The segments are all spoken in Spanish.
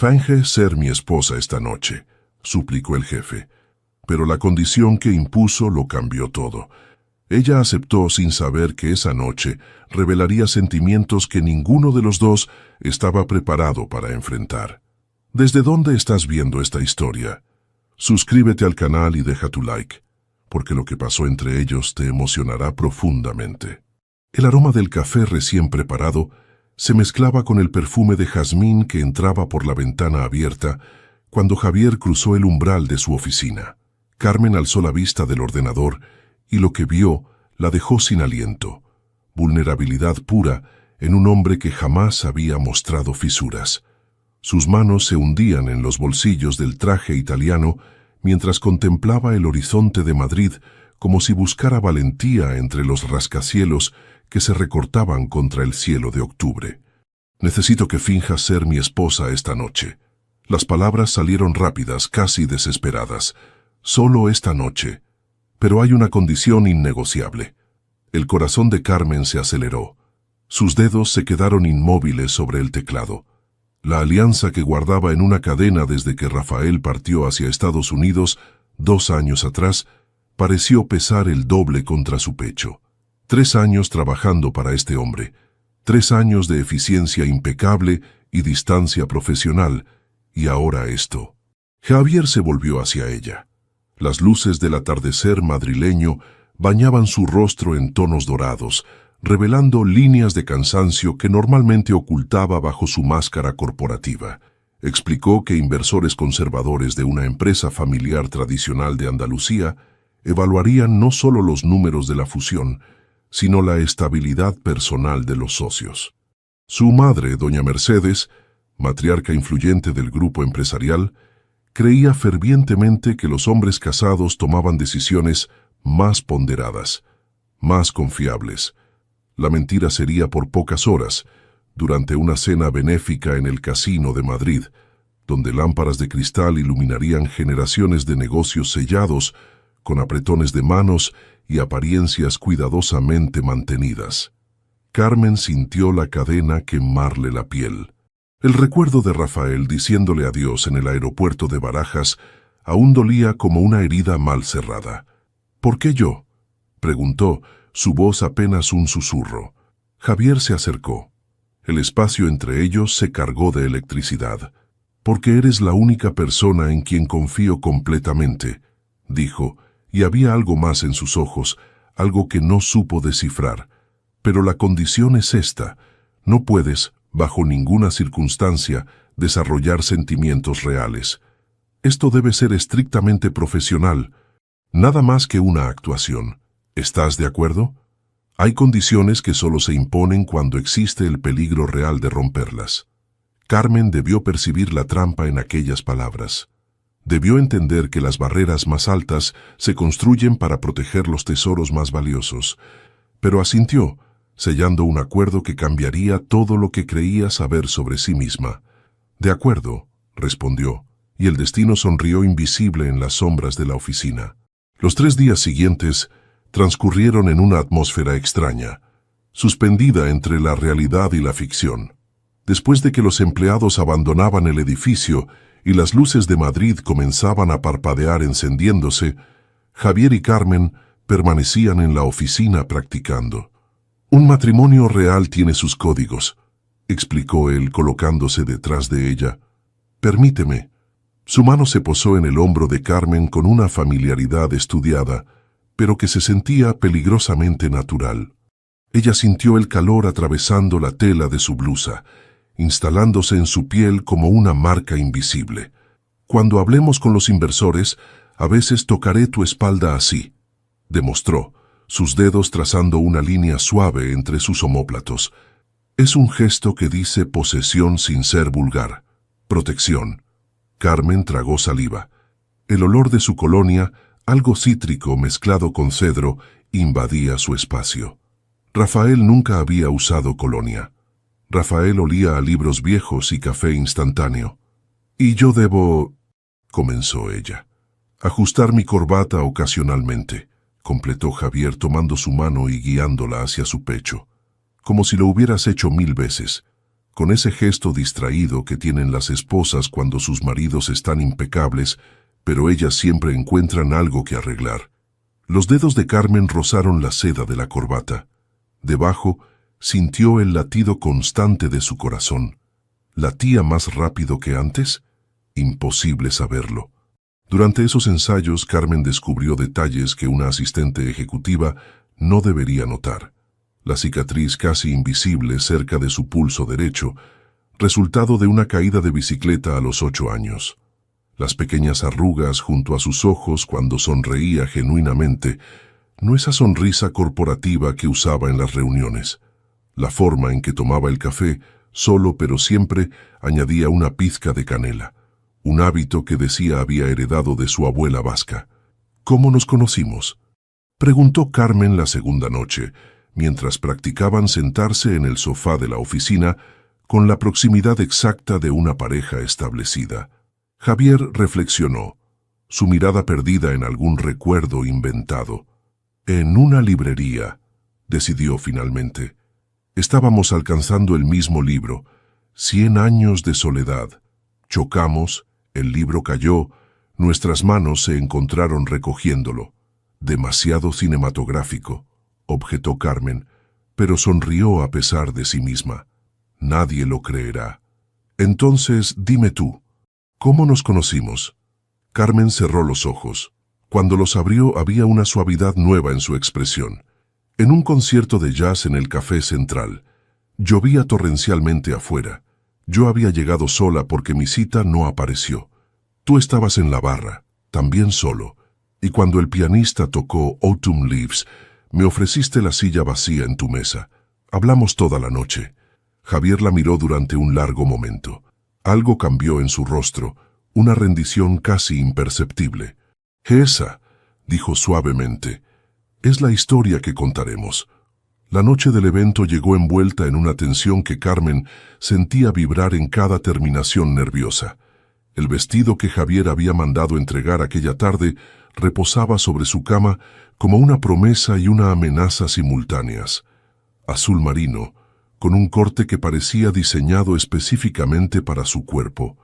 Finge ser mi esposa esta noche, suplicó el jefe, pero la condición que impuso lo cambió todo. Ella aceptó sin saber que esa noche revelaría sentimientos que ninguno de los dos estaba preparado para enfrentar. ¿Desde dónde estás viendo esta historia? Suscríbete al canal y deja tu like, porque lo que pasó entre ellos te emocionará profundamente. El aroma del café recién preparado se mezclaba con el perfume de jazmín que entraba por la ventana abierta cuando Javier cruzó el umbral de su oficina. Carmen alzó la vista del ordenador y lo que vio la dejó sin aliento. Vulnerabilidad pura en un hombre que jamás había mostrado fisuras. Sus manos se hundían en los bolsillos del traje italiano mientras contemplaba el horizonte de Madrid como si buscara valentía entre los rascacielos que se recortaban contra el cielo de octubre. Necesito que finjas ser mi esposa esta noche. Las palabras salieron rápidas, casi desesperadas. Solo esta noche. Pero hay una condición innegociable. El corazón de Carmen se aceleró. Sus dedos se quedaron inmóviles sobre el teclado. La alianza que guardaba en una cadena desde que Rafael partió hacia Estados Unidos 2 años atrás pareció pesar el doble contra su pecho. 3 años trabajando para este hombre, 3 años de eficiencia impecable y distancia profesional, y ahora esto. Javier se volvió hacia ella. Las luces del atardecer madrileño bañaban su rostro en tonos dorados, revelando líneas de cansancio que normalmente ocultaba bajo su máscara corporativa. Explicó que inversores conservadores de una empresa familiar tradicional de Andalucía evaluarían no solo los números de la fusión, sino la estabilidad personal de los socios. Su madre, doña Mercedes, matriarca influyente del grupo empresarial, creía fervientemente que los hombres casados tomaban decisiones más ponderadas, más confiables. La mentira sería por pocas horas, durante una cena benéfica en el Casino de Madrid, donde lámparas de cristal iluminarían generaciones de negocios sellados, con apretones de manos y apariencias cuidadosamente mantenidas. Carmen sintió la cadena quemarle la piel. El recuerdo de Rafael diciéndole adiós en el aeropuerto de Barajas aún dolía como una herida mal cerrada. ¿Por qué yo?, preguntó, su voz apenas un susurro. Javier se acercó. El espacio entre ellos se cargó de electricidad. «Porque eres la única persona en quien confío completamente», dijo, y había algo más en sus ojos, algo que no supo descifrar. «Pero la condición es esta. No puedes, bajo ninguna circunstancia, desarrollar sentimientos reales. Esto debe ser estrictamente profesional, nada más que una actuación. ¿Estás de acuerdo? Hay condiciones que solo se imponen cuando existe el peligro real de romperlas». Carmen debió percibir la trampa en aquellas palabras. Debió entender que las barreras más altas se construyen para proteger los tesoros más valiosos, pero asintió, sellando un acuerdo que cambiaría todo lo que creía saber sobre sí misma. «De acuerdo», respondió, y el destino sonrió invisible en las sombras de la oficina. Los 3 días siguientes transcurrieron en una atmósfera extraña, suspendida entre la realidad y la ficción. Después de que los empleados abandonaban el edificio y las luces de Madrid comenzaban a parpadear encendiéndose, Javier y Carmen permanecían en la oficina practicando. «Un matrimonio real tiene sus códigos», explicó él colocándose detrás de ella. «Permíteme». Su mano se posó en el hombro de Carmen con una familiaridad estudiada, pero que se sentía peligrosamente natural. Ella sintió el calor atravesando la tela de su blusa, instalándose en su piel como una marca invisible. «Cuando hablemos con los inversores, a veces tocaré tu espalda así», demostró, sus dedos trazando una línea suave entre sus omóplatos. «Es un gesto que dice posesión sin ser vulgar. Protección». Carmen tragó saliva. El olor de su colonia, algo cítrico mezclado con cedro, invadía su espacio. Rafael nunca había usado colonia. Rafael olía a libros viejos y café instantáneo. «Y yo debo», comenzó ella. «Ajustar mi corbata ocasionalmente», completó Javier tomando su mano y guiándola hacia su pecho. «Como si lo hubieras hecho 1000 veces. con ese gesto distraído que tienen las esposas cuando sus maridos están impecables, pero ellas siempre encuentran algo que arreglar. Los dedos de Carmen rozaron la seda de la corbata. Debajo, sintió el latido constante de su corazón. ¿Latía más rápido que antes? Imposible saberlo. Durante esos ensayos, Carmen descubrió detalles que una asistente ejecutiva no debería notar. La cicatriz casi invisible cerca de su pulso derecho, resultado de una caída de bicicleta a los 8 años. Las pequeñas arrugas junto a sus ojos cuando sonreía genuinamente, no esa sonrisa corporativa que usaba en las reuniones. La forma en que tomaba el café, solo pero siempre añadía una pizca de canela, un hábito que decía había heredado de su abuela vasca. ¿Cómo nos conocimos?, preguntó Carmen la segunda noche, mientras practicaban sentarse en el sofá de la oficina con la proximidad exacta de una pareja establecida. Javier reflexionó, su mirada perdida en algún recuerdo inventado. En una librería, decidió finalmente. Estábamos alcanzando el mismo libro, 100 años de soledad. Chocamos, el libro cayó, nuestras manos se encontraron recogiéndolo. Demasiado cinematográfico, objetó Carmen, pero sonrió a pesar de sí misma. Nadie lo creerá. Entonces, dime tú, ¿cómo nos conocimos? Carmen cerró los ojos. Cuando los abrió había una suavidad nueva en su expresión. En un concierto de jazz en el Café Central. Llovía torrencialmente afuera. Yo había llegado sola porque mi cita no apareció. Tú estabas en la barra, también solo, y cuando el pianista tocó Autumn Leaves, me ofreciste la silla vacía en tu mesa. Hablamos toda la noche. Javier la miró durante un largo momento. Algo cambió en su rostro, una rendición casi imperceptible. Esa, dijo suavemente, es la historia que contaremos. La noche del evento llegó envuelta en una tensión que Carmen sentía vibrar en cada terminación nerviosa. El vestido que Javier había mandado entregar aquella tarde reposaba sobre su cama como una promesa y una amenaza simultáneas. Azul marino, con un corte que parecía diseñado específicamente para su cuerpo,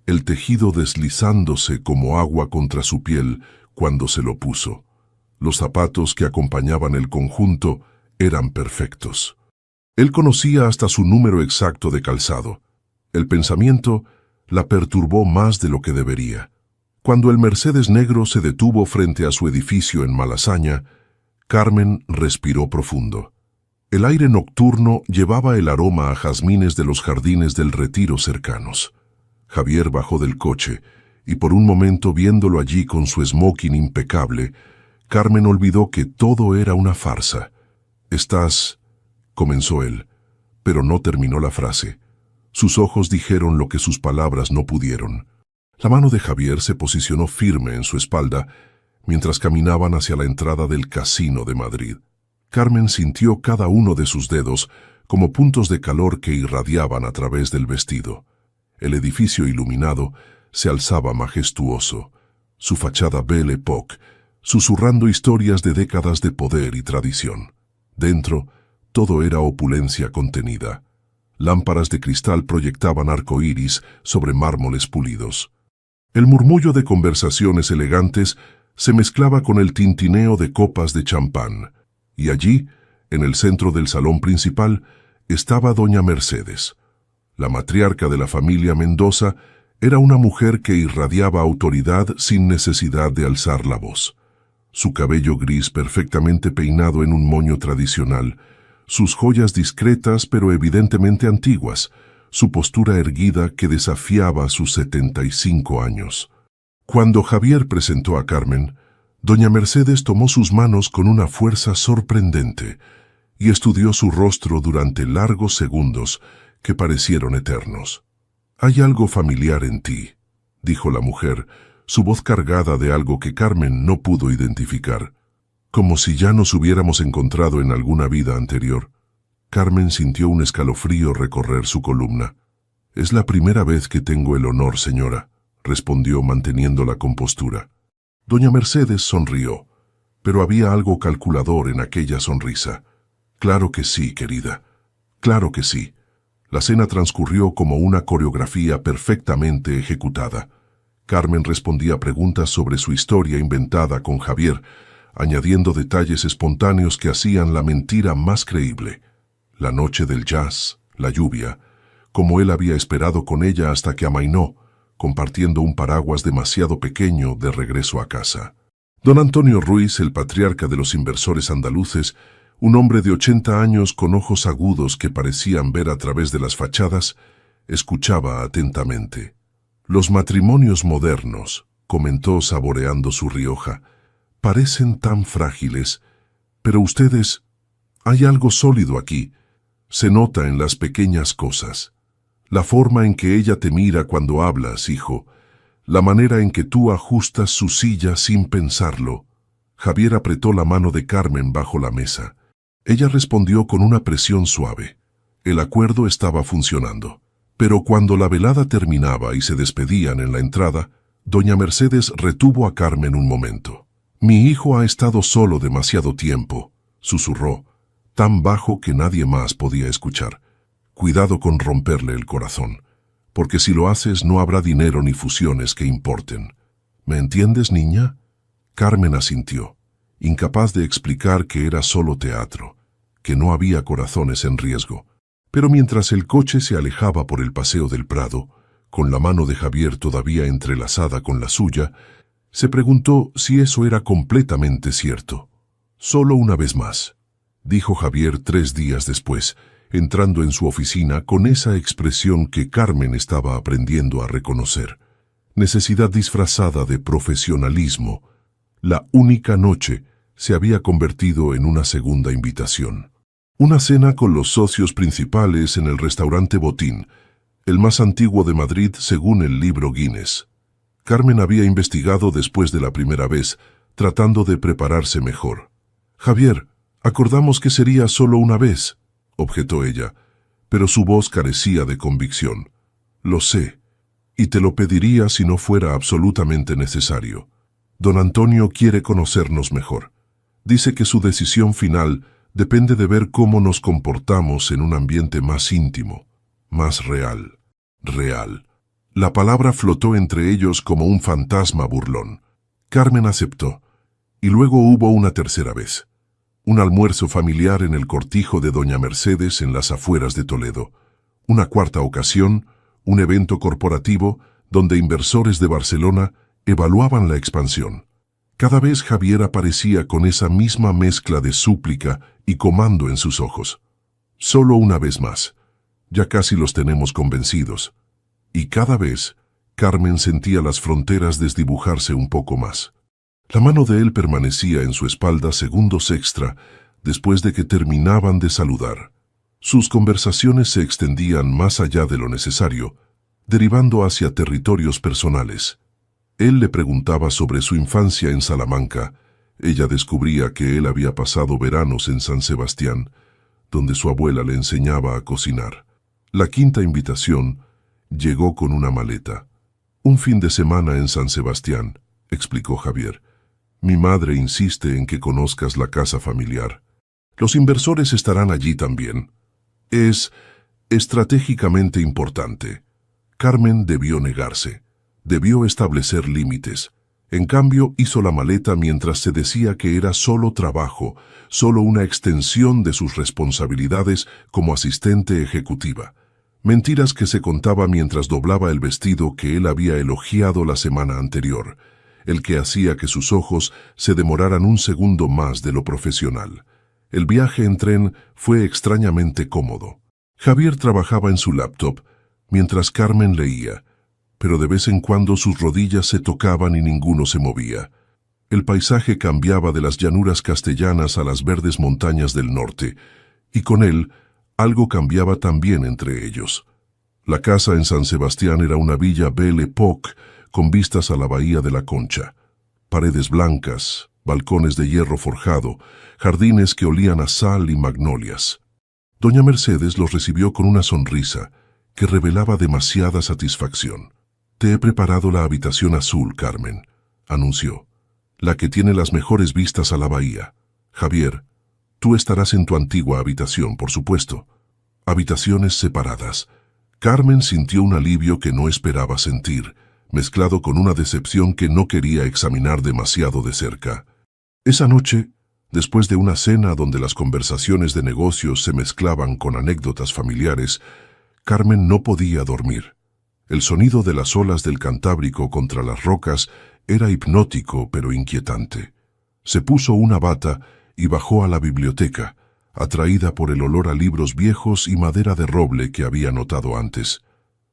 el tejido deslizándose como agua contra su piel cuando se lo puso. Los zapatos que acompañaban el conjunto eran perfectos. Él conocía hasta su número exacto de calzado. El pensamiento la perturbó más de lo que debería. Cuando el Mercedes negro se detuvo frente a su edificio en Malasaña, Carmen respiró profundo. El aire nocturno llevaba el aroma a jazmines de los jardines del Retiro cercanos. Javier bajó del coche, y por un momento viéndolo allí con su smoking impecable, Carmen olvidó que todo era una farsa. «Estás», comenzó él, pero no terminó la frase. Sus ojos dijeron lo que sus palabras no pudieron. La mano de Javier se posicionó firme en su espalda mientras caminaban hacia la entrada del Casino de Madrid. Carmen sintió cada uno de sus dedos como puntos de calor que irradiaban a través del vestido. El edificio iluminado se alzaba majestuoso, su fachada Belle Époque, susurrando historias de décadas de poder y tradición. Dentro, todo era opulencia contenida. Lámparas de cristal proyectaban arcoíris sobre mármoles pulidos. El murmullo de conversaciones elegantes se mezclaba con el tintineo de copas de champán, y allí, en el centro del salón principal, estaba doña Mercedes. La matriarca de la familia Mendoza era una mujer que irradiaba autoridad sin necesidad de alzar la voz. Su cabello gris perfectamente peinado en un moño tradicional, sus joyas discretas pero evidentemente antiguas, su postura erguida que desafiaba sus 75 años. Cuando Javier presentó a Carmen, doña Mercedes tomó sus manos con una fuerza sorprendente y estudió su rostro durante largos segundos que parecieron eternos. «Hay algo familiar en ti», dijo la mujer, su voz cargada de algo que Carmen no pudo identificar, como si ya nos hubiéramos encontrado en alguna vida anterior. Carmen sintió un escalofrío recorrer su columna. «Es la primera vez que tengo el honor, señora», respondió manteniendo la compostura. Doña Mercedes sonrió, pero había algo calculador en aquella sonrisa. «Claro que sí, querida. Claro que sí». La cena transcurrió como una coreografía perfectamente ejecutada. Carmen respondía preguntas sobre su historia inventada con Javier, añadiendo detalles espontáneos que hacían la mentira más creíble. La noche del jazz, la lluvia, como él había esperado con ella hasta que amainó, compartiendo un paraguas demasiado pequeño de regreso a casa. Don Antonio Ruiz, el patriarca de los inversores andaluces, un hombre de 80 años con ojos agudos que parecían ver a través de las fachadas, escuchaba atentamente. Los matrimonios modernos, comentó saboreando su Rioja, parecen tan frágiles, pero ustedes, hay algo sólido aquí, se nota en las pequeñas cosas. La forma en que ella te mira cuando hablas, hijo, la manera en que tú ajustas su silla sin pensarlo. Javier apretó la mano de Carmen bajo la mesa. Ella respondió con una presión suave. El acuerdo estaba funcionando. Pero cuando la velada terminaba y se despedían en la entrada, doña Mercedes retuvo a Carmen un momento. «Mi hijo ha estado solo demasiado tiempo», susurró, tan bajo que nadie más podía escuchar. «Cuidado con romperle el corazón, porque si lo haces no habrá dinero ni fusiones que importen. ¿Me entiendes, niña?» Carmen asintió, incapaz de explicar que era solo teatro, que no había corazones en riesgo. Pero mientras el coche se alejaba por el paseo del Prado, con la mano de Javier todavía entrelazada con la suya, se preguntó si eso era completamente cierto. «Solo una vez más», dijo Javier 3 días después, entrando en su oficina con esa expresión que Carmen estaba aprendiendo a reconocer. Necesidad disfrazada de profesionalismo. La única noche se había convertido en una segunda invitación. Una cena con los socios principales en el restaurante Botín, el más antiguo de Madrid según el libro Guinness. Carmen había investigado después de la primera vez, tratando de prepararse mejor. «Javier, acordamos que sería solo una vez», objetó ella, pero su voz carecía de convicción. «Lo sé, y te lo pediría si no fuera absolutamente necesario. Don Antonio quiere conocernos mejor. Dice que su decisión final depende de ver cómo nos comportamos en un ambiente más íntimo, más real. Real». La palabra flotó entre ellos como un fantasma burlón. Carmen aceptó, y luego hubo una tercera vez. Un almuerzo familiar en el cortijo de doña Mercedes en las afueras de Toledo. Una cuarta ocasión, un evento corporativo donde inversores de Barcelona evaluaban la expansión. Cada vez Javier aparecía con esa misma mezcla de súplica y comando en sus ojos. «Solo una vez más. Ya casi los tenemos convencidos». Y cada vez, Carmen sentía las fronteras desdibujarse un poco más. La mano de él permanecía en su espalda segundos extra después de que terminaban de saludar. Sus conversaciones se extendían más allá de lo necesario, derivando hacia territorios personales. Él le preguntaba sobre su infancia en Salamanca. Ella descubría que él había pasado veranos en San Sebastián, donde su abuela le enseñaba a cocinar. La quinta invitación llegó con una maleta. «Un fin de semana en San Sebastián», explicó Javier. «Mi madre insiste en que conozcas la casa familiar. Los inversores estarán allí también. Es estratégicamente importante». Carmen debió negarse. Debió establecer límites. En cambio, hizo la maleta mientras se decía que era solo trabajo, solo una extensión de sus responsabilidades como asistente ejecutiva. Mentiras que se contaba mientras doblaba el vestido que él había elogiado la semana anterior, el que hacía que sus ojos se demoraran un segundo más de lo profesional. El viaje en tren fue extrañamente cómodo. Javier trabajaba en su laptop, mientras Carmen leía, pero de vez en cuando sus rodillas se tocaban y ninguno se movía. El paisaje cambiaba de las llanuras castellanas a las verdes montañas del norte, y con él, algo cambiaba también entre ellos. La casa en San Sebastián era una villa Belle Époque con vistas a la bahía de la Concha. Paredes blancas, balcones de hierro forjado, jardines que olían a sal y magnolias. Doña Mercedes los recibió con una sonrisa que revelaba demasiada satisfacción. «Te he preparado la habitación azul, Carmen», anunció, «la que tiene las mejores vistas a la bahía. Javier, tú estarás en tu antigua habitación, por supuesto». Habitaciones separadas. Carmen sintió un alivio que no esperaba sentir, mezclado con una decepción que no quería examinar demasiado de cerca. Esa noche, después de una cena donde las conversaciones de negocios se mezclaban con anécdotas familiares, Carmen no podía dormir. El sonido de las olas del Cantábrico contra las rocas era hipnótico pero inquietante. Se puso una bata y bajó a la biblioteca, atraída por el olor a libros viejos y madera de roble que había notado antes.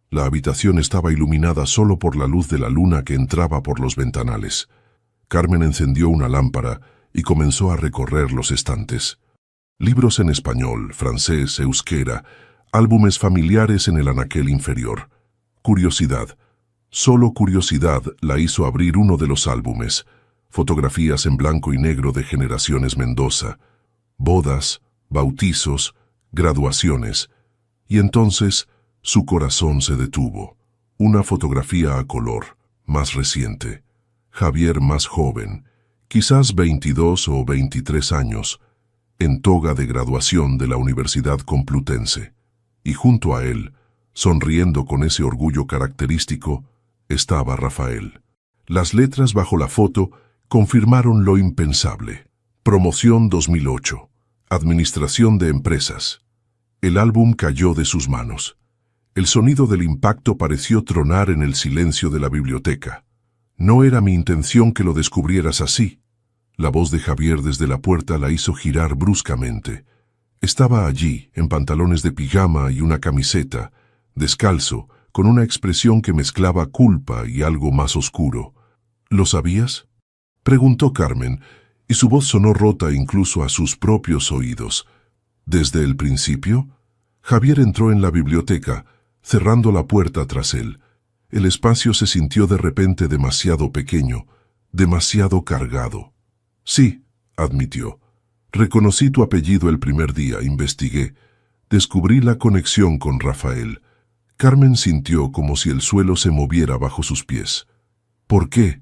La habitación estaba iluminada solo por la luz de la luna que entraba por los ventanales. Carmen encendió una lámpara y comenzó a recorrer los estantes. Libros en español, francés, euskera, álbumes familiares en el anaquel inferior. Curiosidad. Solo curiosidad la hizo abrir uno de los álbumes. Fotografías en blanco y negro de generaciones Mendoza. Bodas, bautizos, graduaciones. Y entonces su corazón se detuvo. Una fotografía a color, más reciente. Javier más joven, quizás 22 o 23 años, en toga de graduación de la Universidad Complutense. Y junto a él, sonriendo con ese orgullo característico, estaba Rafael. Las letras bajo la foto confirmaron lo impensable. Promoción 2008. Administración de empresas. El álbum cayó de sus manos. El sonido del impacto pareció tronar en el silencio de la biblioteca. No era mi intención que lo descubrieras así. La voz de Javier desde la puerta la hizo girar bruscamente. Estaba allí, en pantalones de pijama y una camiseta, descalzo, con una expresión que mezclaba culpa y algo más oscuro. ¿Lo sabías?, preguntó Carmen, y su voz sonó rota incluso a sus propios oídos. ¿Desde el principio? Javier entró en la biblioteca, cerrando la puerta tras él. El espacio se sintió de repente demasiado pequeño, demasiado cargado. Sí, admitió. Reconocí tu apellido el primer día, investigué. Descubrí la conexión con Rafael. Carmen sintió como si el suelo se moviera bajo sus pies. ¿Por qué?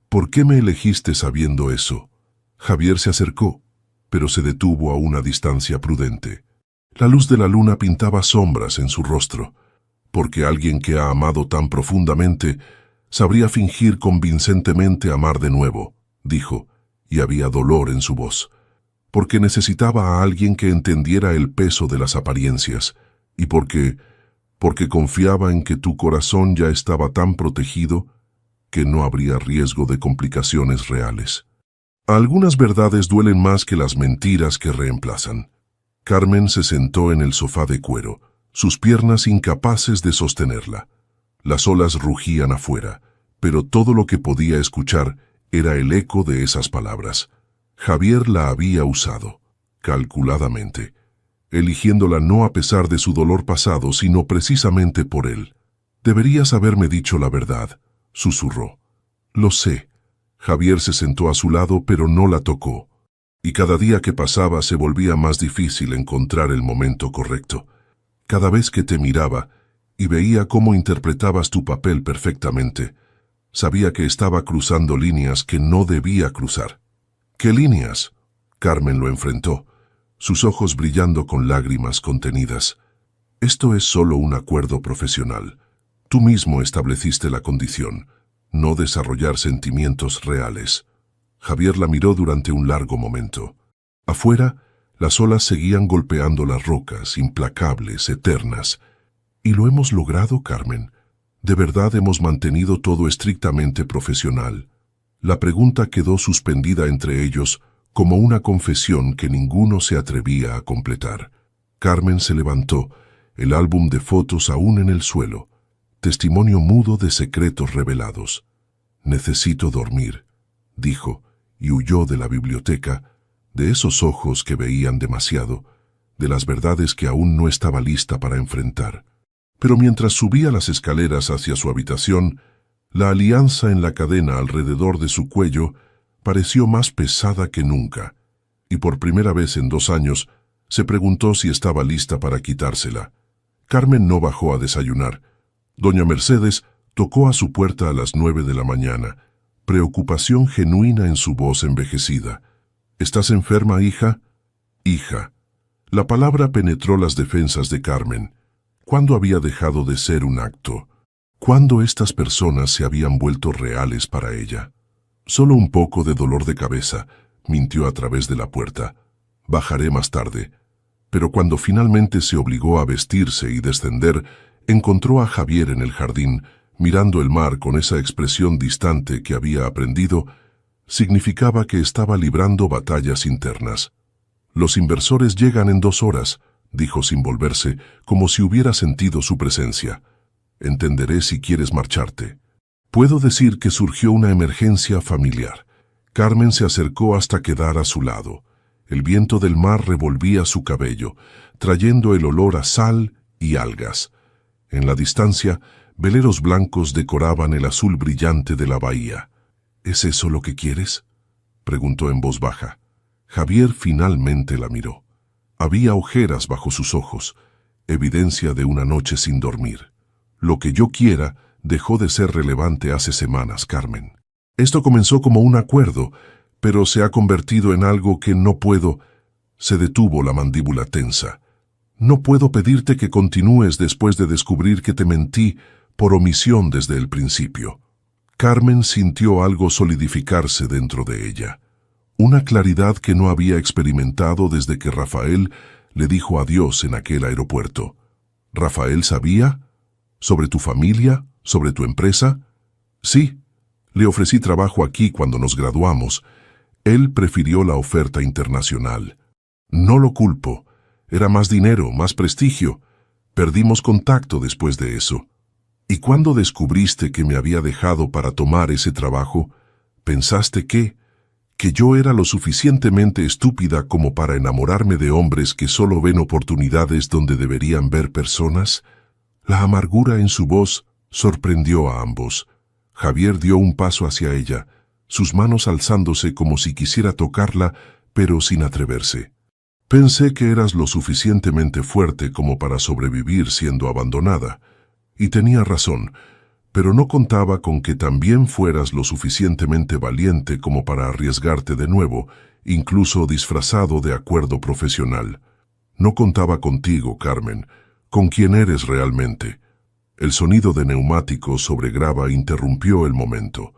¿Por qué me elegiste sabiendo eso? Javier se acercó, pero se detuvo a una distancia prudente. La luz de la luna pintaba sombras en su rostro, porque alguien que ha amado tan profundamente sabría fingir convincentemente amar de nuevo, dijo, y había dolor en su voz. Porque necesitaba a alguien que entendiera el peso de las apariencias, y porque confiaba en que tu corazón ya estaba tan protegido que no habría riesgo de complicaciones reales. Algunas verdades duelen más que las mentiras que reemplazan. Carmen se sentó en el sofá de cuero, sus piernas incapaces de sostenerla. Las olas rugían afuera, pero todo lo que podía escuchar era el eco de esas palabras. Javier la había usado, calculadamente, eligiéndola no a pesar de su dolor pasado, sino precisamente por él. Deberías haberme dicho la verdad, susurró. Lo sé. Javier se sentó a su lado, pero no la tocó. Y cada día que pasaba se volvía más difícil encontrar el momento correcto. Cada vez que te miraba y veía cómo interpretabas tu papel perfectamente, sabía que estaba cruzando líneas que no debía cruzar. ¿Qué líneas? Carmen lo enfrentó, sus ojos brillando con lágrimas contenidas. Esto es solo un acuerdo profesional. Tú mismo estableciste la condición, no desarrollar sentimientos reales. Javier la miró durante un largo momento. Afuera, las olas seguían golpeando las rocas, implacables, eternas. ¿Y lo hemos logrado, Carmen? ¿De verdad hemos mantenido todo estrictamente profesional? La pregunta quedó suspendida entre ellos como una confesión que ninguno se atrevía a completar. Carmen se levantó, el álbum de fotos aún en el suelo. Testimonio mudo de secretos revelados. Necesito dormir, dijo, y huyó de la biblioteca, de esos ojos que veían demasiado, de las verdades que aún no estaba lista para enfrentar. Pero mientras subía las escaleras hacia su habitación, la alianza en la cadena alrededor de su cuello pareció más pesada que nunca, y por primera vez en 2 años se preguntó si estaba lista para quitársela. Carmen no bajó a desayunar. Doña Mercedes tocó a su puerta a las 9 de la mañana, preocupación genuina en su voz envejecida. ¿Estás enferma, hija? Hija. La palabra penetró las defensas de Carmen. ¿Cuándo había dejado de ser un acto? ¿Cuándo estas personas se habían vuelto reales para ella? Solo un poco de dolor de cabeza, mintió a través de la puerta. Bajaré más tarde. Pero cuando finalmente se obligó a vestirse y descender, encontró a Javier en el jardín, mirando el mar con esa expresión distante que había aprendido. Significaba que estaba librando batallas internas. «Los inversores llegan en 2 horas», dijo sin volverse, como si hubiera sentido su presencia. «Entenderé si quieres marcharte». Puedo decir que surgió una emergencia familiar. Carmen se acercó hasta quedar a su lado. El viento del mar revolvía su cabello, trayendo el olor a sal y algas. En la distancia, veleros blancos decoraban el azul brillante de la bahía. «¿Es eso lo que quieres?», preguntó en voz baja. Javier finalmente la miró. Había ojeras bajo sus ojos, evidencia de una noche sin dormir. «Lo que yo quiera dejó de ser relevante hace semanas, Carmen. Esto comenzó como un acuerdo, pero se ha convertido en algo que no puedo». Se detuvo, la mandíbula tensa. «No puedo pedirte que continúes después de descubrir que te mentí por omisión desde el principio». Carmen sintió algo solidificarse dentro de ella. Una claridad que no había experimentado desde que Rafael le dijo adiós en aquel aeropuerto. «¿Rafael sabía? ¿Sobre tu familia? ¿Sobre tu empresa?» «Sí. Le ofrecí trabajo aquí cuando nos graduamos. Él prefirió la oferta internacional. No lo culpo. Era más dinero, más prestigio. Perdimos contacto después de eso. Y cuando descubriste que me había dejado para tomar ese trabajo, pensaste que yo era lo suficientemente estúpida como para enamorarme de hombres que solo ven oportunidades donde deberían ver personas». La amargura en su voz sorprendió a ambos. Javier dio un paso hacia ella, sus manos alzándose como si quisiera tocarla, pero sin atreverse. «Pensé que eras lo suficientemente fuerte como para sobrevivir siendo abandonada. Y tenía razón, pero no contaba con que también fueras lo suficientemente valiente como para arriesgarte de nuevo, incluso disfrazado de acuerdo profesional. No contaba contigo, Carmen, con quien eres realmente». El sonido de neumáticos sobre grava interrumpió el momento.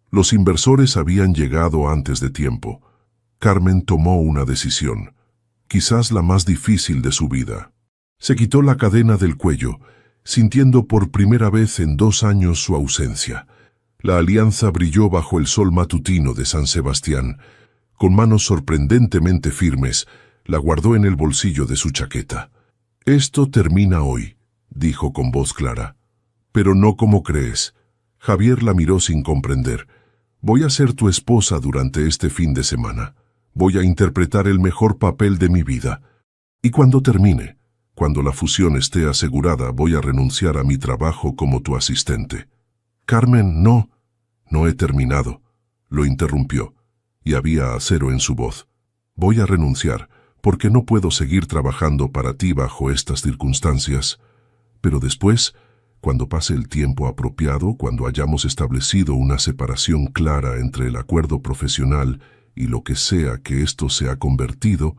Los inversores habían llegado antes de tiempo. Carmen tomó una decisión, quizás la más difícil de su vida. Se quitó la cadena del cuello, sintiendo por primera vez en 2 años su ausencia. La alianza brilló bajo el sol matutino de San Sebastián. Con manos sorprendentemente firmes, la guardó en el bolsillo de su chaqueta. «Esto termina hoy», dijo con voz clara. «Pero no como crees». Javier la miró sin comprender. «Voy a ser tu esposa durante este fin de semana. Voy a interpretar el mejor papel de mi vida. Y cuando termine, cuando la fusión esté asegurada, voy a renunciar a mi trabajo como tu asistente». «Carmen, no he terminado», lo interrumpió, y había acero en su voz. «Voy a renunciar, porque no puedo seguir trabajando para ti bajo estas circunstancias. Pero después, cuando pase el tiempo apropiado, cuando hayamos establecido una separación clara entre el acuerdo profesional y lo que sea que esto se ha convertido,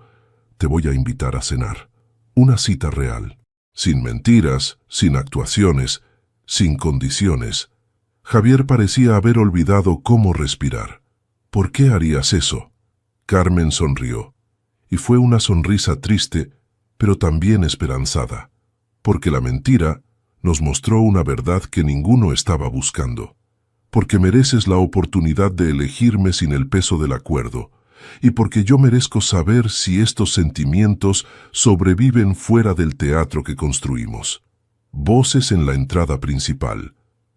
te voy a invitar a cenar. Una cita real, sin mentiras, sin actuaciones, sin condiciones». Javier parecía haber olvidado cómo respirar. «¿Por qué harías eso?». Carmen sonrió, y fue una sonrisa triste, pero también esperanzada, porque la mentira nos mostró una verdad que ninguno estaba buscando. «Porque mereces la oportunidad de elegirme sin el peso del acuerdo, y porque yo merezco saber si estos sentimientos sobreviven fuera del teatro que construimos». Voces en la entrada principal.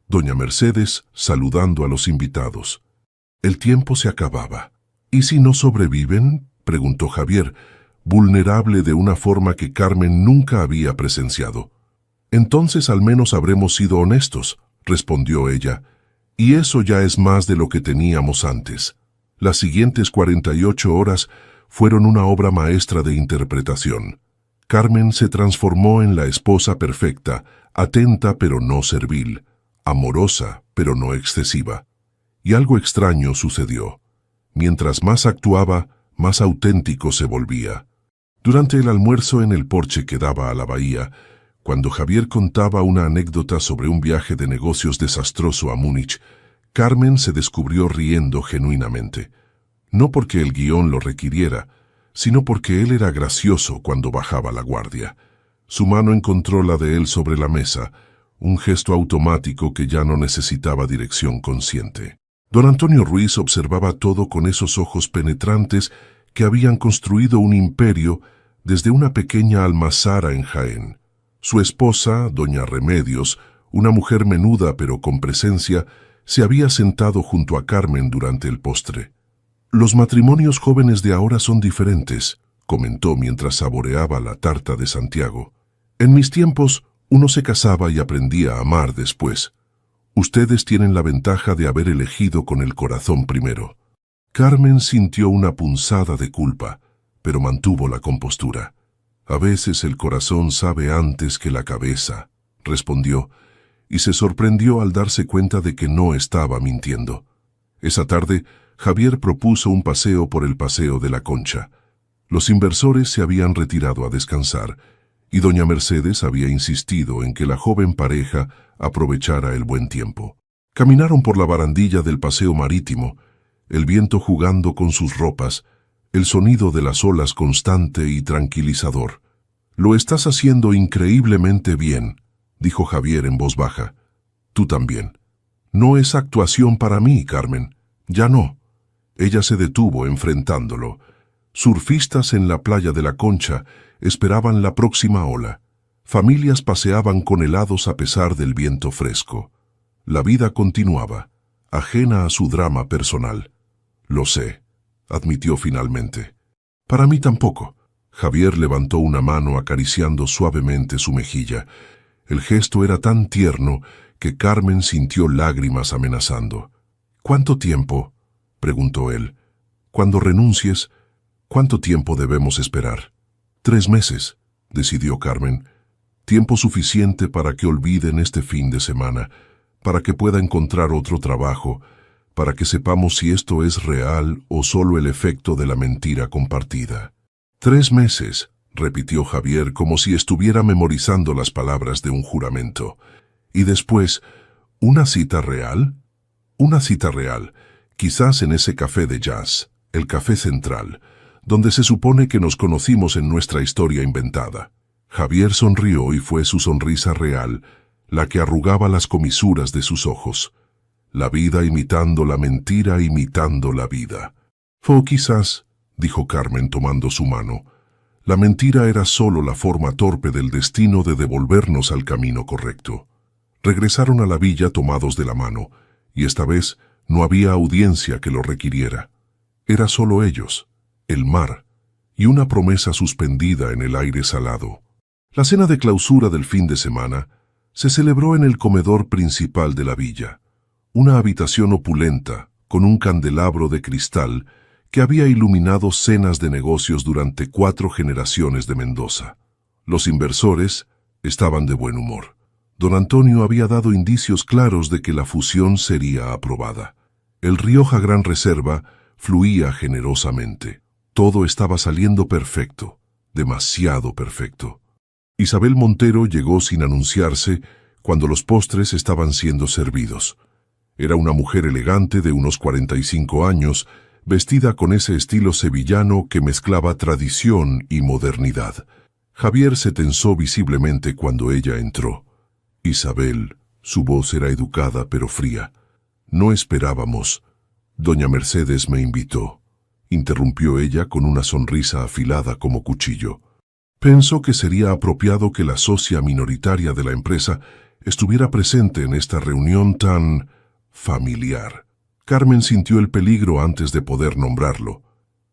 Doña Mercedes saludando a los invitados. El tiempo se acababa. «¿Y si no sobreviven?», preguntó Javier, vulnerable de una forma que Carmen nunca había presenciado. «Entonces al menos habremos sido honestos», respondió ella, «y eso ya es más de lo que teníamos antes». Las siguientes 48 horas fueron una obra maestra de interpretación. Carmen se transformó en la esposa perfecta, atenta pero no servil, amorosa pero no excesiva. Y algo extraño sucedió. Mientras más actuaba, más auténtico se volvía. Durante el almuerzo en el porche que daba a la bahía, cuando Javier contaba una anécdota sobre un viaje de negocios desastroso a Múnich, Carmen se descubrió riendo genuinamente. No porque el guión lo requiriera, sino porque él era gracioso cuando bajaba la guardia. Su mano encontró la de él sobre la mesa, un gesto automático que ya no necesitaba dirección consciente. Don Antonio Ruiz observaba todo con esos ojos penetrantes que habían construido un imperio desde una pequeña almazara en Jaén. Su esposa, doña Remedios, una mujer menuda pero con presencia, se había sentado junto a Carmen durante el postre. «Los matrimonios jóvenes de ahora son diferentes», comentó mientras saboreaba la tarta de Santiago. «En mis tiempos, uno se casaba y aprendía a amar después. Ustedes tienen la ventaja de haber elegido con el corazón primero». Carmen sintió una punzada de culpa, pero mantuvo la compostura. «A veces el corazón sabe antes que la cabeza», respondió, y se sorprendió al darse cuenta de que no estaba mintiendo. Esa tarde, Javier propuso un paseo por el Paseo de la Concha. Los inversores se habían retirado a descansar, y doña Mercedes había insistido en que la joven pareja aprovechara el buen tiempo. Caminaron por la barandilla del paseo marítimo, el viento jugando con sus ropas, el sonido de las olas constante y tranquilizador. «Lo estás haciendo increíblemente bien», dijo Javier en voz baja. «Tú también». «No es actuación para mí, Carmen. Ya no». Ella se detuvo enfrentándolo. Surfistas en la playa de la Concha esperaban la próxima ola. Familias paseaban con helados a pesar del viento fresco. La vida continuaba, ajena a su drama personal. «Lo sé», admitió finalmente. «Para mí tampoco». Javier levantó una mano acariciando suavemente su mejilla. El gesto era tan tierno que Carmen sintió lágrimas amenazando. «¿Cuánto tiempo?», preguntó él. «Cuando renuncies, ¿cuánto tiempo debemos esperar?» 3 meses, decidió Carmen. Tiempo suficiente para que olviden este fin de semana, para que pueda encontrar otro trabajo, para que sepamos si esto es real o solo el efecto de la mentira compartida. 3 meses, repitió Javier como si estuviera memorizando las palabras de un juramento. Y después, ¿una cita real? Una cita real, quizás en ese café de jazz, el Café Central, donde se supone que nos conocimos en nuestra historia inventada. Javier sonrió y fue su sonrisa real, la que arrugaba las comisuras de sus ojos. La vida imitando la mentira, imitando la vida. «O quizás», dijo Carmen tomando su mano, «la mentira era solo la forma torpe del destino de devolvernos al camino correcto». Regresaron a la villa tomados de la mano, y esta vez no había audiencia que lo requiriera. Era solo ellos, el mar, y una promesa suspendida en el aire salado. La cena de clausura del fin de semana se celebró en el comedor principal de la villa, una habitación opulenta, con un candelabro de cristal que había iluminado cenas de negocios durante 4 generaciones de Mendoza. Los inversores estaban de buen humor. Don Antonio había dado indicios claros de que la fusión sería aprobada. El Rioja Gran Reserva fluía generosamente. Todo estaba saliendo perfecto, demasiado perfecto. Isabel Montero llegó sin anunciarse cuando los postres estaban siendo servidos. Era una mujer elegante de unos 45 años, vestida con ese estilo sevillano que mezclaba tradición y modernidad. Javier se tensó visiblemente cuando ella entró. «Isabel», su voz era educada pero fría. «No esperábamos. Doña Mercedes me invitó», interrumpió ella con una sonrisa afilada como cuchillo. «Pensó que sería apropiado que la socia minoritaria de la empresa estuviera presente en esta reunión tan familiar». Carmen sintió el peligro antes de poder nombrarlo.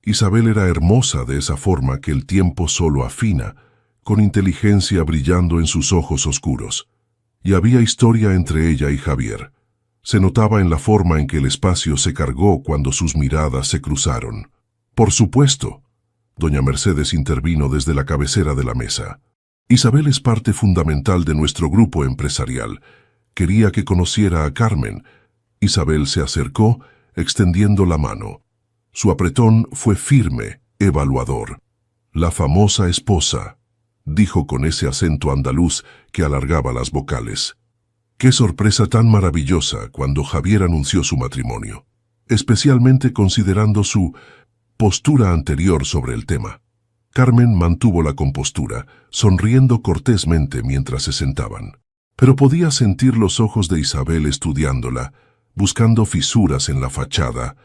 Isabel era hermosa de esa forma que el tiempo solo afina, con inteligencia brillando en sus ojos oscuros. Y había historia entre ella y Javier. Se notaba en la forma en que el espacio se cargó cuando sus miradas se cruzaron. «Por supuesto», doña Mercedes intervino desde la cabecera de la mesa. «Isabel es parte fundamental de nuestro grupo empresarial. Quería que conociera a Carmen». Isabel se acercó, extendiendo la mano. Su apretón fue firme, evaluador. La famosa esposa, dijo con ese acento andaluz que alargaba las vocales. Qué sorpresa tan maravillosa cuando Javier anunció su matrimonio, especialmente considerando su postura anterior sobre el tema. Carmen mantuvo la compostura, sonriendo cortésmente mientras se sentaban. Pero podía sentir los ojos de Isabel estudiándola, buscando fisuras en la fachada.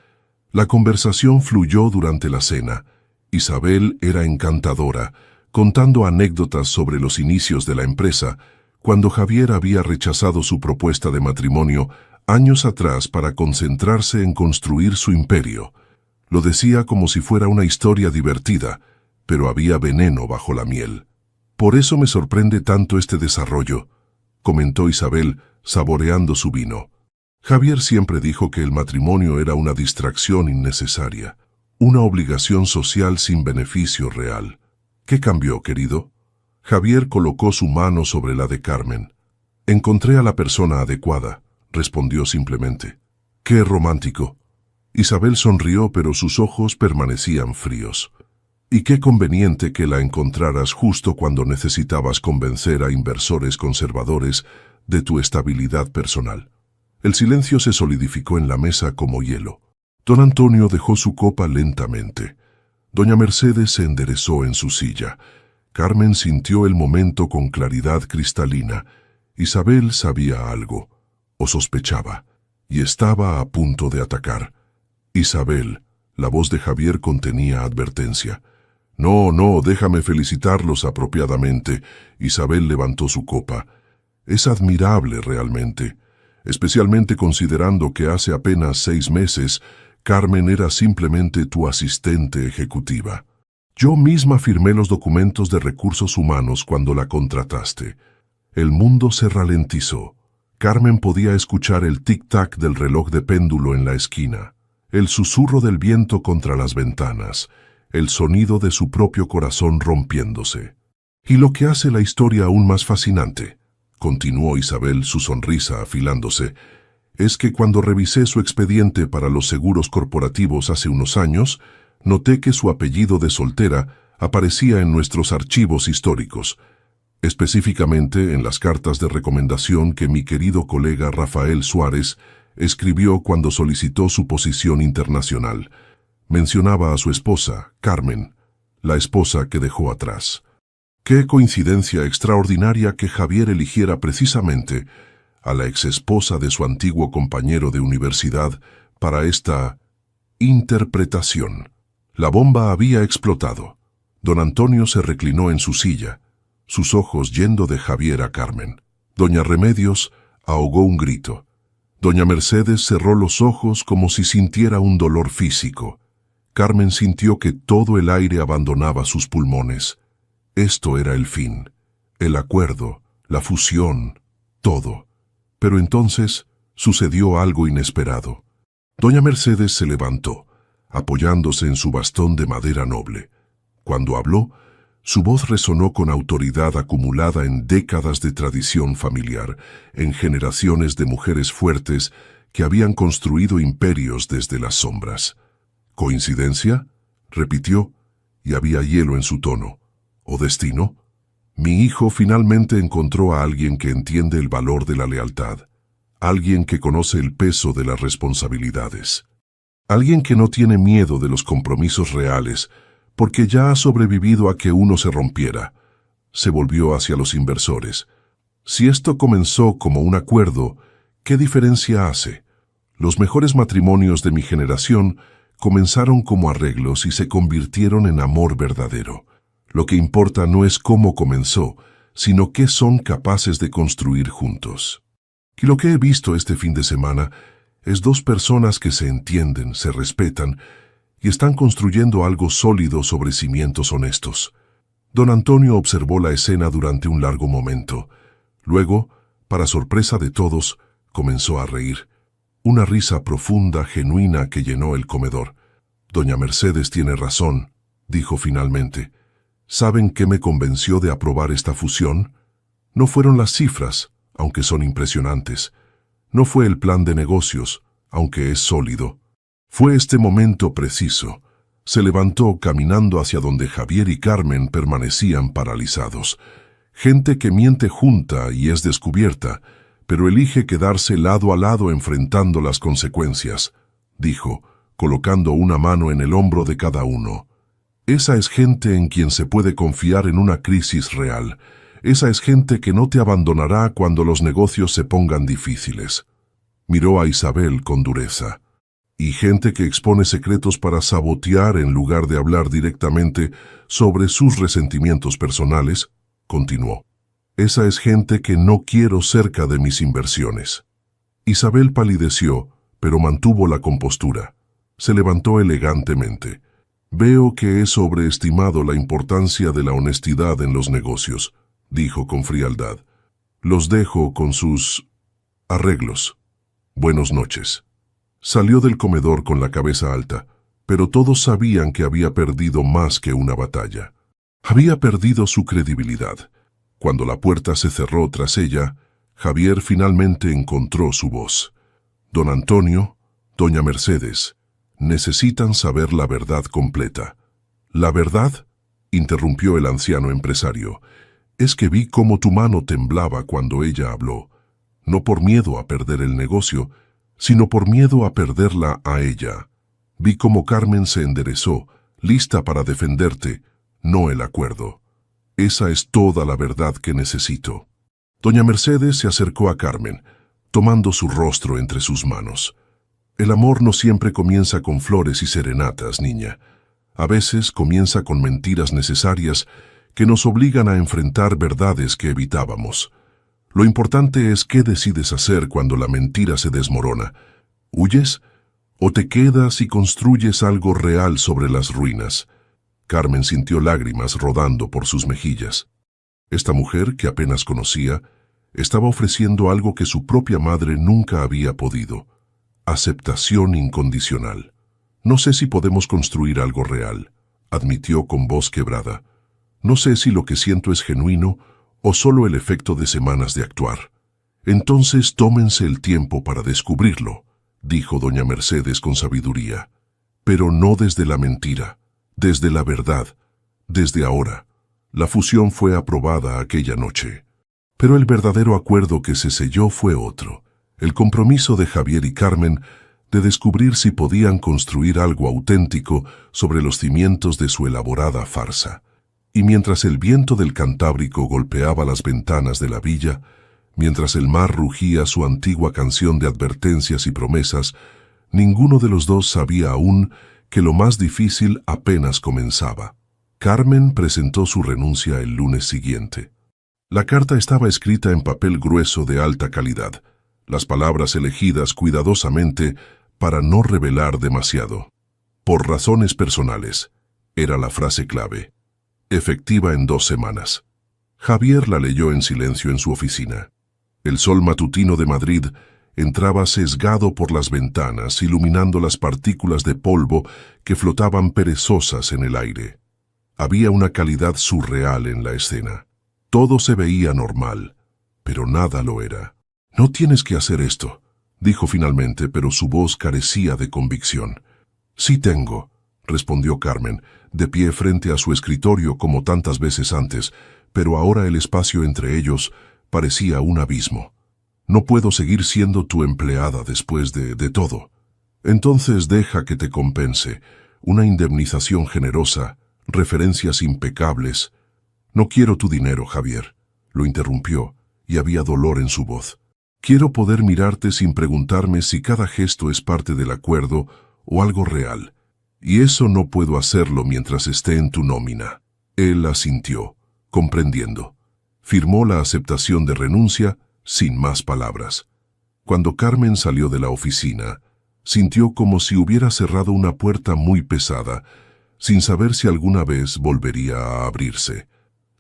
La conversación fluyó durante la cena. Isabel era encantadora, contando anécdotas sobre los inicios de la empresa, cuando Javier había rechazado su propuesta de matrimonio años atrás para concentrarse en construir su imperio. Lo decía como si fuera una historia divertida, pero había veneno bajo la miel. Por eso me sorprende tanto este desarrollo, comentó Isabel, saboreando su vino. Javier siempre dijo que el matrimonio era una distracción innecesaria, una obligación social sin beneficio real. ¿Qué cambió, querido? Javier colocó su mano sobre la de Carmen. Encontré a la persona adecuada, respondió simplemente. ¡Qué romántico! Isabel sonrió, pero sus ojos permanecían fríos. Y qué conveniente que la encontraras justo cuando necesitabas convencer a inversores conservadores de tu estabilidad personal. El silencio se solidificó en la mesa como hielo. Don Antonio dejó su copa lentamente. Doña Mercedes se enderezó en su silla. Carmen sintió el momento con claridad cristalina. Isabel sabía algo, o sospechaba, y estaba a punto de atacar. Isabel, la voz de Javier contenía advertencia. No, déjame felicitarlos apropiadamente. Isabel levantó su copa. Es admirable realmente, especialmente considerando que hace apenas 6 meses Carmen era simplemente tu asistente ejecutiva. Yo misma firmé los documentos de recursos humanos cuando la contrataste. El mundo se ralentizó. Carmen podía escuchar el tic-tac del reloj de péndulo en la esquina, el susurro del viento contra las ventanas, el sonido de su propio corazón rompiéndose. Y lo que hace la historia aún más fascinante, continuó Isabel, su sonrisa afilándose, es que cuando revisé su expediente para los seguros corporativos hace unos años, noté que su apellido de soltera aparecía en nuestros archivos históricos, específicamente en las cartas de recomendación que mi querido colega Rafael Suárez escribió cuando solicitó su posición internacional. Mencionaba a su esposa, Carmen, la esposa que dejó atrás. Qué coincidencia extraordinaria que Javier eligiera precisamente a la exesposa de su antiguo compañero de universidad para esta interpretación. La bomba había explotado. Don Antonio se reclinó en su silla, sus ojos yendo de Javier a Carmen. Doña Remedios ahogó un grito. Doña Mercedes cerró los ojos como si sintiera un dolor físico. Carmen sintió que todo el aire abandonaba sus pulmones. Esto era el fin, el acuerdo, la fusión, todo. Pero entonces sucedió algo inesperado. Doña Mercedes se levantó, apoyándose en su bastón de madera noble. Cuando habló, su voz resonó con autoridad acumulada en décadas de tradición familiar, en generaciones de mujeres fuertes que habían construido imperios desde las sombras. ¿Coincidencia?, repitió, y había hielo en su tono. ¿O destino? Mi hijo finalmente encontró a alguien que entiende el valor de la lealtad, alguien que conoce el peso de las responsabilidades, alguien que no tiene miedo de los compromisos reales, porque ya ha sobrevivido a que uno se rompiera. Se volvió hacia los inversores. Si esto comenzó como un acuerdo, ¿qué diferencia hace? Los mejores matrimonios de mi generación comenzaron como arreglos y se convirtieron en amor verdadero. Lo que importa no es cómo comenzó, sino qué son capaces de construir juntos. Y lo que he visto este fin de semana es 2 personas que se entienden, se respetan y están construyendo algo sólido sobre cimientos honestos. Don Antonio observó la escena durante un largo momento. Luego, para sorpresa de todos, comenzó a reír. Una risa profunda, genuina, que llenó el comedor. Doña Mercedes tiene razón, dijo finalmente. ¿Saben qué me convenció de aprobar esta fusión? No fueron las cifras, aunque son impresionantes. No fue el plan de negocios, aunque es sólido. Fue este momento preciso. Se levantó caminando hacia donde Javier y Carmen permanecían paralizados. Gente que miente junta y es descubierta, pero elige quedarse lado a lado enfrentando las consecuencias, dijo, colocando una mano en el hombro de cada uno. Esa es gente en quien se puede confiar en una crisis real. Esa es gente que no te abandonará cuando los negocios se pongan difíciles. Miró a Isabel con dureza. Y gente que expone secretos para sabotear en lugar de hablar directamente sobre sus resentimientos personales, continuó. Esa es gente que no quiero cerca de mis inversiones. Isabel palideció, pero mantuvo la compostura. Se levantó elegantemente. Veo que he sobreestimado la importancia de la honestidad en los negocios, dijo con frialdad. Los dejo con sus arreglos. Buenas noches. Salió del comedor con la cabeza alta, pero todos sabían que había perdido más que una batalla. Había perdido su credibilidad. Cuando la puerta se cerró tras ella, Javier finalmente encontró su voz. Don Antonio, doña Mercedes, necesitan saber la verdad completa. ¿La verdad?, interrumpió el anciano empresario. Es que vi cómo tu mano temblaba cuando ella habló, no por miedo a perder el negocio, sino por miedo a perderla a ella. Vi cómo Carmen se enderezó, lista para defenderte, no el acuerdo. Esa es toda la verdad que necesito. Doña Mercedes se acercó a Carmen, tomando su rostro entre sus manos. El amor no siempre comienza con flores y serenatas, niña. A veces comienza con mentiras necesarias que nos obligan a enfrentar verdades que evitábamos. Lo importante es qué decides hacer cuando la mentira se desmorona. ¿Huyes? ¿O te quedas y construyes algo real sobre las ruinas? Carmen sintió lágrimas rodando por sus mejillas. Esta mujer, que apenas conocía, estaba ofreciendo algo que su propia madre nunca había podido: aceptación incondicional. No sé si podemos construir algo real, admitió con voz quebrada. No sé si lo que siento es genuino o solo el efecto de semanas de actuar. Entonces tómense el tiempo para descubrirlo, dijo doña Mercedes con sabiduría. Pero no desde la mentira, desde la verdad, desde ahora. La fusión fue aprobada aquella noche. Pero el verdadero acuerdo que se selló fue otro: el compromiso de Javier y Carmen de descubrir si podían construir algo auténtico sobre los cimientos de su elaborada farsa. Y mientras el viento del Cantábrico golpeaba las ventanas de la villa, mientras el mar rugía su antigua canción de advertencias y promesas, ninguno de los dos sabía aún que lo más difícil apenas comenzaba. Carmen presentó su renuncia el lunes siguiente. La carta estaba escrita en papel grueso de alta calidad, las palabras elegidas cuidadosamente para no revelar demasiado. Por razones personales, era la frase clave. Efectiva en 2 semanas. Javier la leyó en silencio en su oficina. El sol matutino de Madrid entraba sesgado por las ventanas, iluminando las partículas de polvo que flotaban perezosas en el aire. Había una calidad surreal en la escena. Todo se veía normal, pero nada lo era. «No tienes que hacer esto», dijo finalmente, pero su voz carecía de convicción. «Sí tengo», respondió Carmen, de pie frente a su escritorio como tantas veces antes, pero ahora el espacio entre ellos parecía un abismo. «No puedo seguir siendo tu empleada después de todo. Entonces deja que te compense. Una indemnización generosa, referencias impecables». «No quiero tu dinero, Javier», lo interrumpió, y había dolor en su voz. «Quiero poder mirarte sin preguntarme si cada gesto es parte del acuerdo o algo real. Y eso no puedo hacerlo mientras esté en tu nómina». Él asintió, comprendiendo. Firmó la aceptación de renuncia sin más palabras. Cuando Carmen salió de la oficina, sintió como si hubiera cerrado una puerta muy pesada, sin saber si alguna vez volvería a abrirse.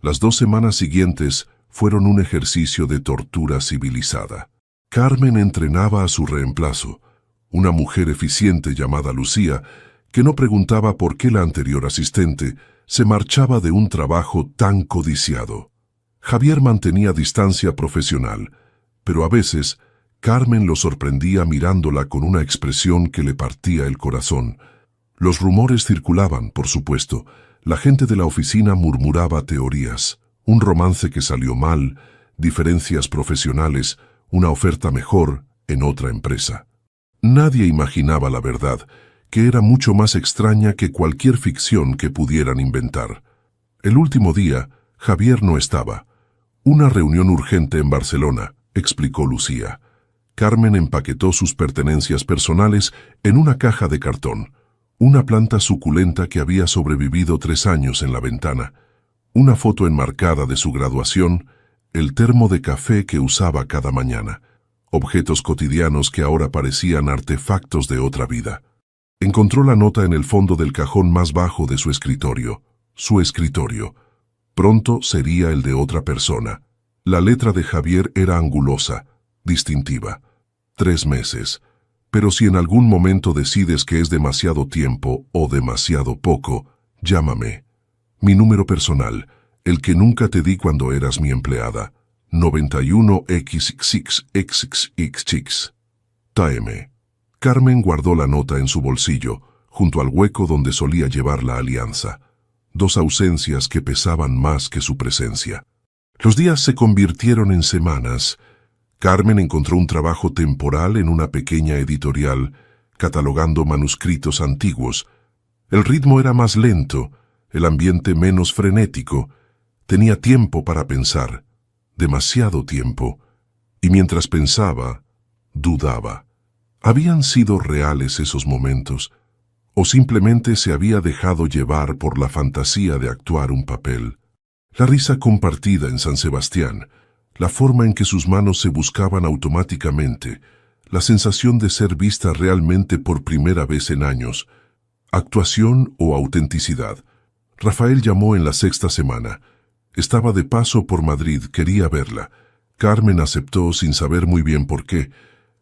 Las 2 semanas siguientes fueron un ejercicio de tortura civilizada. Carmen entrenaba a su reemplazo, una mujer eficiente llamada Lucía, que no preguntaba por qué la anterior asistente se marchaba de un trabajo tan codiciado. Javier mantenía distancia profesional, pero a veces Carmen lo sorprendía mirándola con una expresión que le partía el corazón. Los rumores circulaban, por supuesto. La gente de la oficina murmuraba teorías. Un romance que salió mal, diferencias profesionales, una oferta mejor en otra empresa. Nadie imaginaba la verdad, que era mucho más extraña que cualquier ficción que pudieran inventar. El último día, Javier no estaba. Una reunión urgente en Barcelona, explicó Lucía. Carmen empaquetó sus pertenencias personales en una caja de cartón. Una planta suculenta que había sobrevivido 3 años en la ventana. Una foto enmarcada de su graduación, el termo de café que usaba cada mañana. Objetos cotidianos que ahora parecían artefactos de otra vida. Encontró la nota en el fondo del cajón más bajo de su escritorio. Su escritorio. Pronto sería el de otra persona. La letra de Javier era angulosa, distintiva. 3 meses. Pero si en algún momento decides que es demasiado tiempo o demasiado poco, llámame. Mi número personal, el que nunca te di cuando eras mi empleada. 91XXXXX. TM. Carmen guardó la nota en su bolsillo, junto al hueco donde solía llevar la alianza. 2 ausencias que pesaban más que su presencia. Los días se convirtieron en semanas. Carmen encontró un trabajo temporal en una pequeña editorial, catalogando manuscritos antiguos. El ritmo era más lento, el ambiente menos frenético. Tenía tiempo para pensar, demasiado tiempo, y mientras pensaba, dudaba. ¿Habían sido reales esos momentos? ¿O simplemente se había dejado llevar por la fantasía de actuar un papel? La risa compartida en San Sebastián, la forma en que sus manos se buscaban automáticamente, la sensación de ser vista realmente por primera vez en años. ¿Actuación o autenticidad? Rafael llamó en la 6ª semana. Estaba de paso por Madrid, quería verla. Carmen aceptó sin saber muy bien por qué.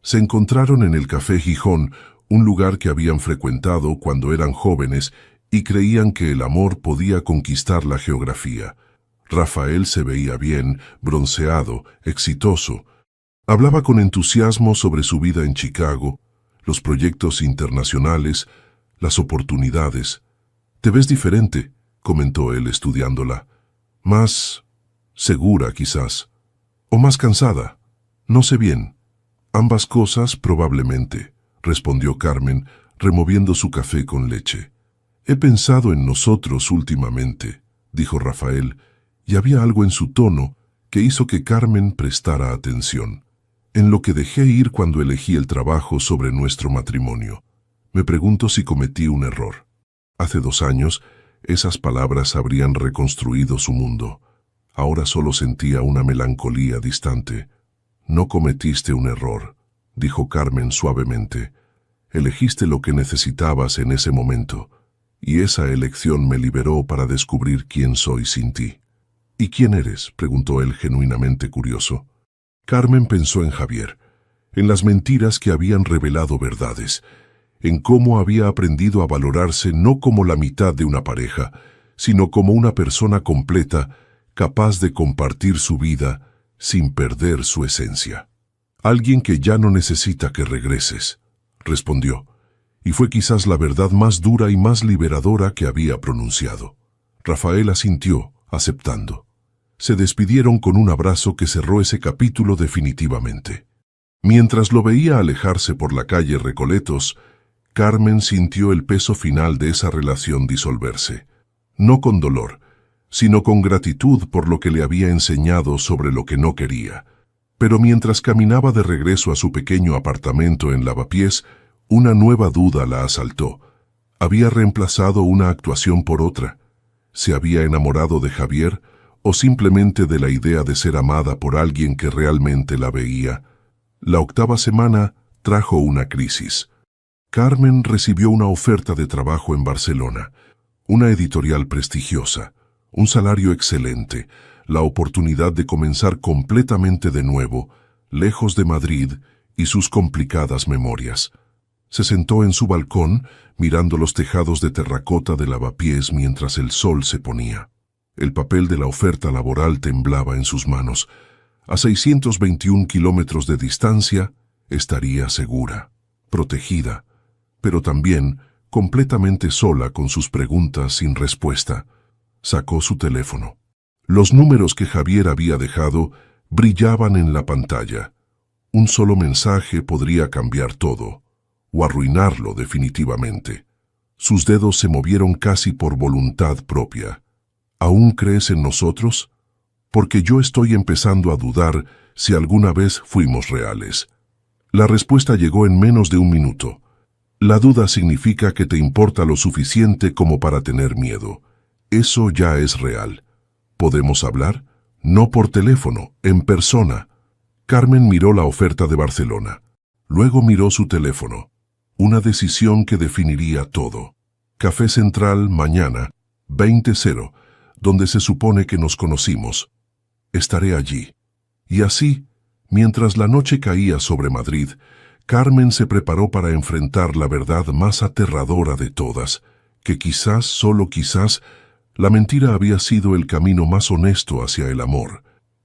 Se encontraron en el Café Gijón, un lugar que habían frecuentado cuando eran jóvenes y creían que el amor podía conquistar la geografía. Rafael se veía bien, bronceado, exitoso. Hablaba con entusiasmo sobre su vida en Chicago, los proyectos internacionales, las oportunidades. «Te ves diferente», comentó él estudiándola. «Más segura, quizás. O más cansada. No sé bien. Ambas cosas, probablemente», respondió Carmen, removiendo su café con leche. «He pensado en nosotros últimamente», dijo Rafael, y había algo en su tono que hizo que Carmen prestara atención. «En lo que dejé ir cuando elegí el trabajo sobre nuestro matrimonio. Me pregunto si cometí un error. Hace 2 años, esas palabras habrían reconstruido su mundo. Ahora solo sentía una melancolía distante. «No cometiste un error», dijo Carmen suavemente. «Elegiste lo que necesitabas en ese momento, y esa elección me liberó para descubrir quién soy sin ti». «¿Y quién eres?», preguntó él genuinamente curioso. Carmen pensó en Javier, en las mentiras que habían revelado verdades, en cómo había aprendido a valorarse no como la mitad de una pareja, sino como una persona completa, capaz de compartir su vida sin perder su esencia. «Alguien que ya no necesita que regreses», respondió, y fue quizás la verdad más dura y más liberadora que había pronunciado. Rafael asintió, aceptando. Se despidieron con un abrazo que cerró ese capítulo definitivamente. Mientras lo veía alejarse por la calle Recoletos, Carmen sintió el peso final de esa relación disolverse. No con dolor, sino con gratitud por lo que le había enseñado sobre lo que no quería. Pero mientras caminaba de regreso a su pequeño apartamento en Lavapiés, una nueva duda la asaltó. ¿Había reemplazado una actuación por otra? ¿Se había enamorado de Javier o simplemente de la idea de ser amada por alguien que realmente la veía? La 8ª semana trajo una crisis. Carmen recibió una oferta de trabajo en Barcelona, una editorial prestigiosa, un salario excelente, la oportunidad de comenzar completamente de nuevo, lejos de Madrid y sus complicadas memorias. Se sentó en su balcón, mirando los tejados de terracota de Lavapiés mientras el sol se ponía. El papel de la oferta laboral temblaba en sus manos. A 621 kilómetros de distancia, estaría segura, protegida, pero también completamente sola con sus preguntas sin respuesta. Sacó su teléfono. Los números que Javier había dejado brillaban en la pantalla. Un solo mensaje podría cambiar todo, o arruinarlo definitivamente. Sus dedos se movieron casi por voluntad propia. ¿Aún crees en nosotros? Porque yo estoy empezando a dudar si alguna vez fuimos reales. La respuesta llegó en menos de un minuto. La duda significa que te importa lo suficiente como para tener miedo. Eso ya es real. ¿Podemos hablar? No por teléfono, en persona. Carmen miró la oferta de Barcelona. Luego miró su teléfono. Una decisión que definiría todo. Café Central mañana, 20:00, donde se supone que nos conocimos. Estaré allí. Y así, mientras la noche caía sobre Madrid, Carmen se preparó para enfrentar la verdad más aterradora de todas, que quizás, solo quizás, la mentira había sido el camino más honesto hacia el amor.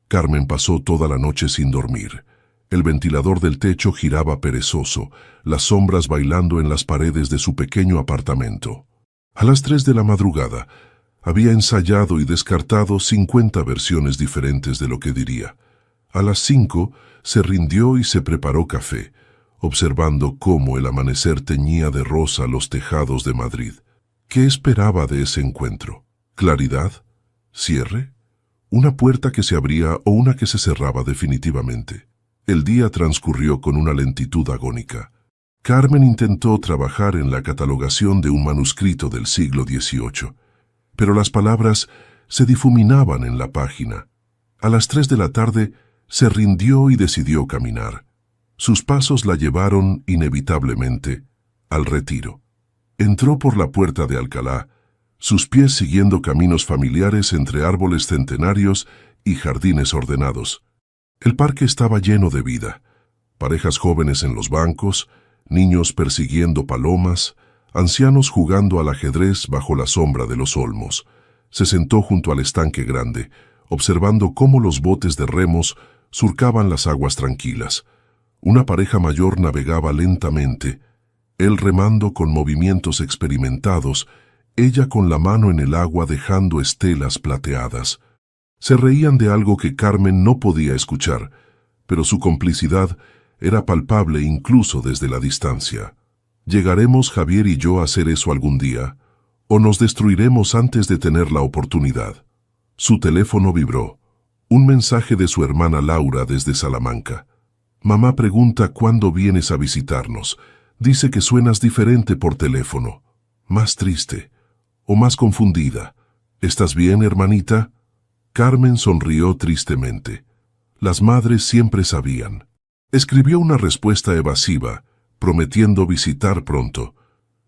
Carmen pasó toda la noche sin dormir. El ventilador del techo giraba perezoso, las sombras bailando en las paredes de su pequeño apartamento. A las 3 de la madrugada, había ensayado y descartado 50 versiones diferentes de lo que diría. A las 5 se rindió y se preparó café, observando cómo el amanecer teñía de rosa los tejados de Madrid. ¿Qué esperaba de ese encuentro? ¿Claridad? ¿Cierre? ¿Una puerta que se abría o una que se cerraba definitivamente? El día transcurrió con una lentitud agónica. Carmen intentó trabajar en la catalogación de un manuscrito del siglo XVIII, pero las palabras se difuminaban en la página. A las 3 de la tarde se rindió y decidió caminar. Sus pasos la llevaron, inevitablemente, al retiro. Entró por la puerta de Alcalá, sus pies siguiendo caminos familiares entre árboles centenarios y jardines ordenados. El parque estaba lleno de vida. Parejas jóvenes en los bancos, niños persiguiendo palomas, ancianos jugando al ajedrez bajo la sombra de los olmos. Se sentó junto al estanque grande, observando cómo los botes de remos surcaban las aguas tranquilas. Una pareja mayor navegaba lentamente, él remando con movimientos experimentados, ella con la mano en el agua dejando estelas plateadas. Se reían de algo que Carmen no podía escuchar, pero su complicidad era palpable incluso desde la distancia. ¿Llegaremos Javier y yo a hacer eso algún día? ¿O nos destruiremos antes de tener la oportunidad? Su teléfono vibró. Un mensaje de su hermana Laura desde Salamanca. Mamá pregunta cuándo vienes a visitarnos. Dice que suenas diferente por teléfono. Más triste. O más confundida. ¿Estás bien, hermanita? Carmen sonrió tristemente. Las madres siempre sabían. Escribió una respuesta evasiva, prometiendo visitar pronto.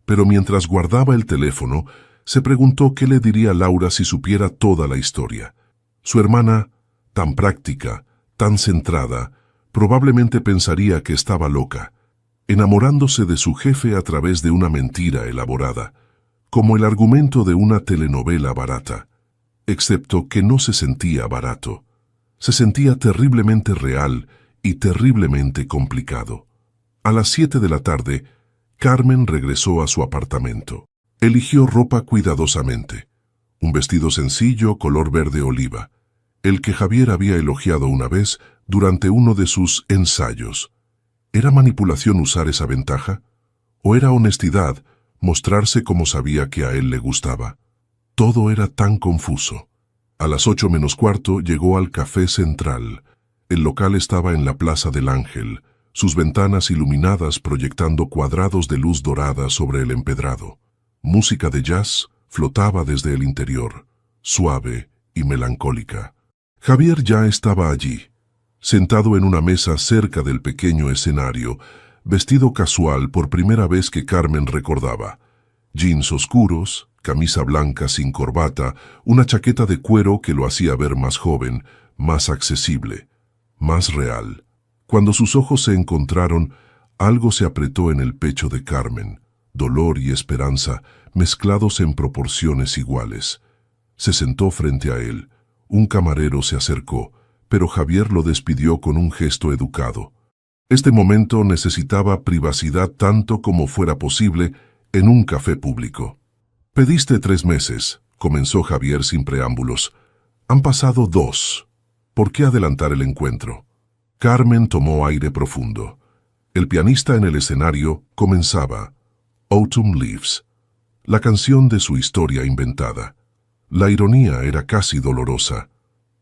Pero mientras guardaba el teléfono, se preguntó qué le diría Laura si supiera toda la historia. Su hermana, tan práctica, tan centrada, probablemente pensaría que estaba loca, enamorándose de su jefe a través de una mentira elaborada, como el argumento de una telenovela barata, excepto que no se sentía barato. Se sentía terriblemente real y terriblemente complicado. A las 7 de la tarde, Carmen regresó a su apartamento. Eligió ropa cuidadosamente. Un vestido sencillo, color verde oliva, el que Javier había elogiado una vez durante uno de sus ensayos. ¿Era manipulación usar esa ventaja? ¿O era honestidad mostrarse como sabía que a él le gustaba? Todo era tan confuso. A las 8 menos cuarto llegó al Café Central. El local estaba en la Plaza del Ángel, sus ventanas iluminadas proyectando cuadrados de luz dorada sobre el empedrado. Música de jazz flotaba desde el interior, suave y melancólica. Javier ya estaba allí, sentado en una mesa cerca del pequeño escenario, vestido casual por primera vez que Carmen recordaba. Jeans oscuros, camisa blanca sin corbata, una chaqueta de cuero que lo hacía ver más joven, más accesible, más real. Cuando sus ojos se encontraron, algo se apretó en el pecho de Carmen, dolor y esperanza mezclados en proporciones iguales. Se sentó frente a él. Un camarero se acercó, pero Javier lo despidió con un gesto educado. Este momento necesitaba privacidad tanto como fuera posible en un café público. Pediste 3 meses, comenzó Javier sin preámbulos. Han pasado 2. ¿Por qué adelantar el encuentro? Carmen tomó aire profundo. El pianista en el escenario comenzaba Autumn Leaves, la canción de su historia inventada. La ironía era casi dolorosa,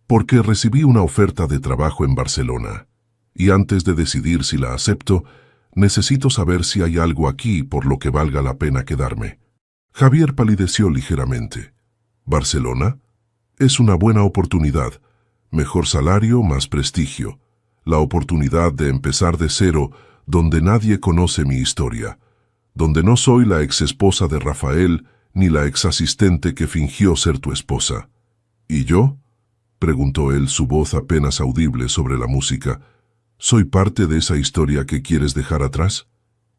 porque recibí una oferta de trabajo en Barcelona, y antes de decidir si la acepto, necesito saber si hay algo aquí por lo que valga la pena quedarme. Javier palideció ligeramente. ¿Barcelona? Es una buena oportunidad. Mejor salario, más prestigio. La oportunidad de empezar de cero, donde nadie conoce mi historia. Donde no soy la exesposa de Rafael, ni la exasistente que fingió ser tu esposa. ¿Y yo? Preguntó él, su voz apenas audible sobre la música. ¿Soy parte de esa historia que quieres dejar atrás?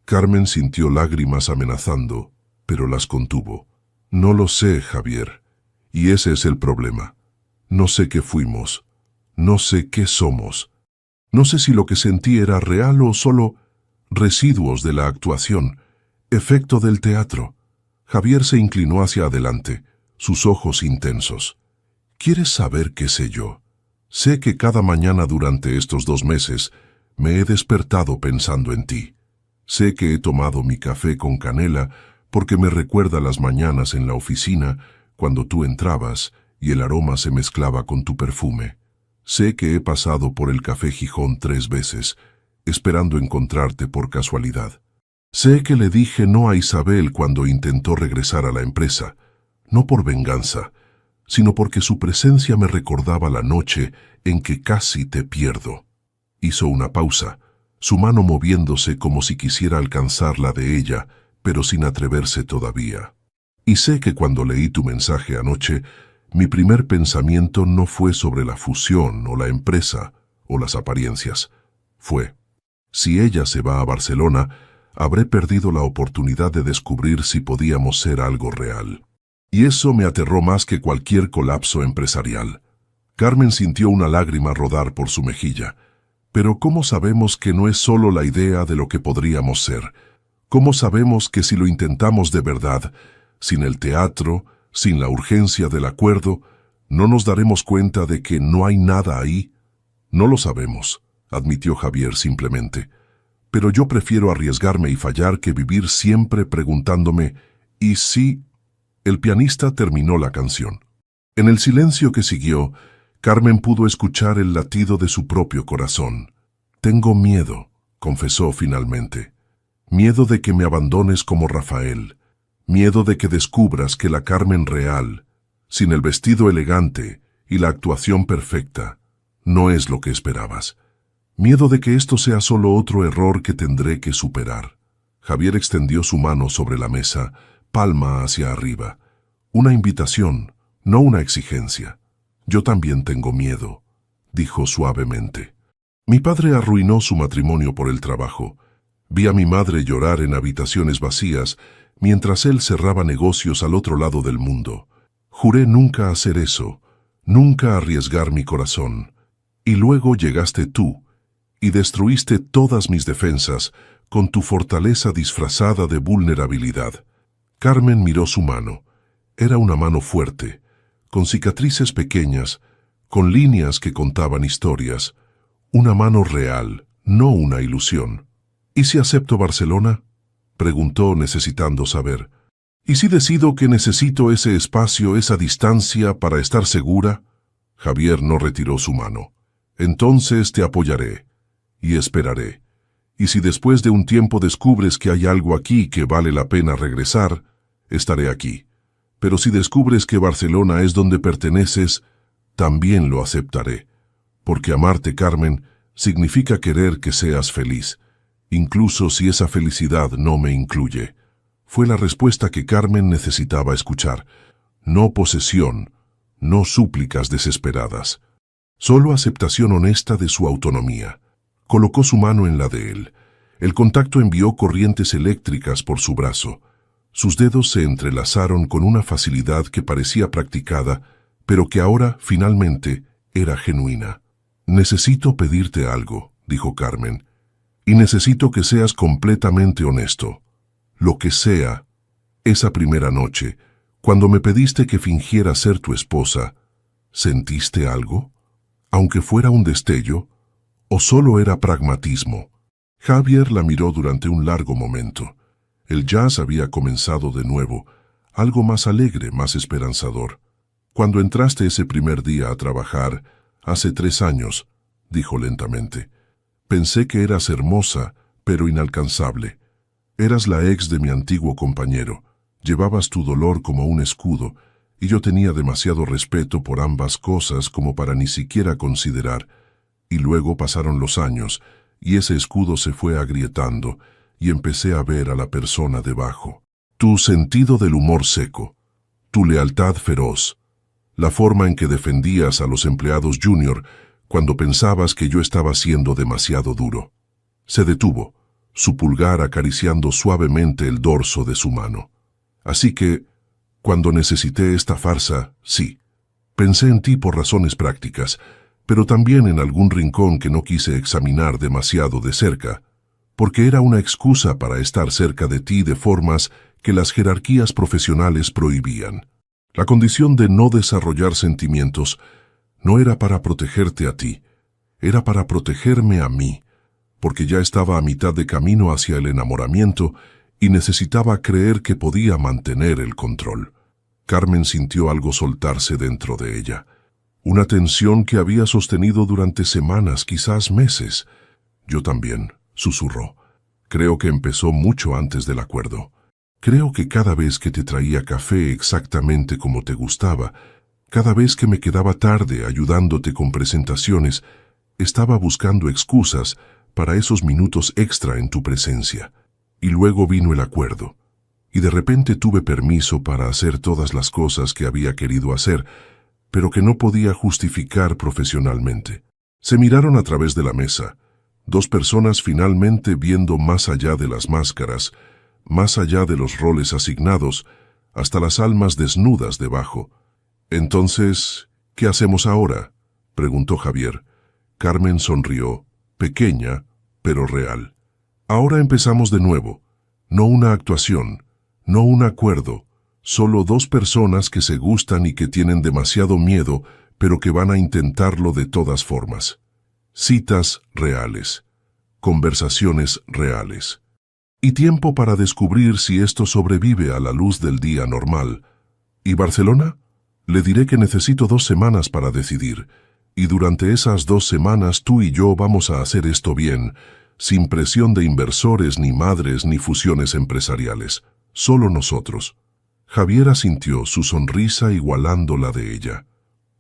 Carmen sintió lágrimas amenazando, pero las contuvo. No lo sé, Javier. Y ese es el problema. No sé qué fuimos. No sé qué somos. No sé si lo que sentí era real o solo residuos de la actuación, efecto del teatro. Javier se inclinó hacia adelante, sus ojos intensos. ¿Quieres saber qué sé yo? Sé que cada mañana durante estos 2 meses me he despertado pensando en ti. Sé que he tomado mi café con canela porque me recuerda las mañanas en la oficina cuando tú entrabas y el aroma se mezclaba con tu perfume. Sé que he pasado por el Café Gijón 3 veces, esperando encontrarte por casualidad. Sé que le dije no a Isabel cuando intentó regresar a la empresa, no por venganza, sino porque su presencia me recordaba la noche en que casi te pierdo. Hizo una pausa, su mano moviéndose como si quisiera alcanzar la de ella, pero sin atreverse todavía. Y sé que cuando leí tu mensaje anoche, mi primer pensamiento no fue sobre la fusión o la empresa o las apariencias. Fue, si ella se va a Barcelona, habré perdido la oportunidad de descubrir si podíamos ser algo real. Y eso me aterró más que cualquier colapso empresarial. Carmen sintió una lágrima rodar por su mejilla. Pero ¿cómo sabemos que no es solo la idea de lo que podríamos ser? ¿Cómo sabemos que si lo intentamos de verdad, sin el teatro, sin la urgencia del acuerdo, no nos daremos cuenta de que no hay nada ahí? No lo sabemos, admitió Javier simplemente. Pero yo prefiero arriesgarme y fallar que vivir siempre preguntándome, ¿y si? El pianista terminó la canción. En el silencio que siguió, Carmen pudo escuchar el latido de su propio corazón. Tengo miedo, confesó finalmente. Miedo de que me abandones como Rafael. Miedo de que descubras que la Carmen real, sin el vestido elegante y la actuación perfecta, no es lo que esperabas. Miedo de que esto sea solo otro error que tendré que superar. Javier extendió su mano sobre la mesa, palma hacia arriba. Una invitación, no una exigencia. Yo también tengo miedo, dijo suavemente. Mi padre arruinó su matrimonio por el trabajo. Vi a mi madre llorar en habitaciones vacías mientras él cerraba negocios al otro lado del mundo. Juré nunca hacer eso, nunca arriesgar mi corazón. Y luego llegaste tú, y destruiste todas mis defensas con tu fortaleza disfrazada de vulnerabilidad. Carmen miró su mano. Era una mano fuerte, con cicatrices pequeñas, con líneas que contaban historias. Una mano real, no una ilusión. ¿Y si acepto Barcelona? Preguntó, necesitando saber. ¿Y si decido que necesito ese espacio, esa distancia para estar segura? Javier no retiró su mano. Entonces te apoyaré. Y esperaré. Y si después de un tiempo descubres que hay algo aquí que vale la pena regresar, estaré aquí. Pero si descubres que Barcelona es donde perteneces, también lo aceptaré. Porque amarte, Carmen, significa querer que seas feliz, incluso si esa felicidad no me incluye. Fue la respuesta que Carmen necesitaba escuchar. No posesión, no súplicas desesperadas. Solo aceptación honesta de su autonomía. Colocó su mano en la de él. El contacto envió corrientes eléctricas por su brazo. Sus dedos se entrelazaron con una facilidad que parecía practicada, pero que ahora, finalmente, era genuina. Necesito pedirte algo, dijo Carmen, y necesito que seas completamente honesto. Lo que sea, Esa primera noche, cuando me pediste que fingiera ser tu esposa, ¿sentiste algo? Aunque fuera un destello, ¿o solo era pragmatismo? Javier la miró durante un largo momento. El jazz había comenzado de nuevo, algo más alegre, más esperanzador. Cuando entraste ese primer día a trabajar, hace 3 años, dijo lentamente, pensé que eras hermosa, pero inalcanzable. Eras la ex de mi antiguo compañero. Llevabas tu dolor como un escudo, y yo tenía demasiado respeto por ambas cosas como para ni siquiera considerar. Y luego pasaron los años, y ese escudo se fue agrietando, y empecé a ver a la persona debajo. Tu sentido del humor seco, tu lealtad feroz, la forma en que defendías a los empleados junior cuando pensabas que yo estaba siendo demasiado duro. Se detuvo, su pulgar acariciando suavemente el dorso de su mano. Así que, cuando necesité esta farsa, sí, pensé en ti por razones prácticas, pero también en algún rincón que no quise examinar demasiado de cerca, porque era una excusa para estar cerca de ti de formas que las jerarquías profesionales prohibían. La condición de no desarrollar sentimientos no era para protegerte a ti, era para protegerme a mí, porque ya estaba a mitad de camino hacia el enamoramiento y necesitaba creer que podía mantener el control. Carmen sintió algo soltarse dentro de ella. Una tensión que había sostenido durante semanas, quizás meses. Yo también, susurró. Creo que empezó mucho antes del acuerdo. Creo que cada vez que te traía café exactamente como te gustaba, cada vez que me quedaba tarde ayudándote con presentaciones, estaba buscando excusas para esos minutos extra en tu presencia. Y luego vino el acuerdo. Y de repente tuve permiso para hacer todas las cosas que había querido hacer, pero que no podía justificar profesionalmente. Se miraron a través de la mesa, 2 personas finalmente viendo más allá de las máscaras, más allá de los roles asignados, hasta las almas desnudas debajo. Entonces, ¿qué hacemos ahora?, preguntó Javier. Carmen sonrió, pequeña, pero real. Ahora empezamos de nuevo. No una actuación, no un acuerdo, solo 2 personas que se gustan y que tienen demasiado miedo, pero que van a intentarlo de todas formas. Citas reales, conversaciones reales. Y tiempo para descubrir si esto sobrevive a la luz del día normal. ¿Y Barcelona? Le diré que necesito 2 semanas para decidir, y durante esas 2 semanas tú y yo vamos a hacer esto bien, sin presión de inversores, ni madres, ni fusiones empresariales. Solo nosotros. Javier asintió, su sonrisa igualando la de ella.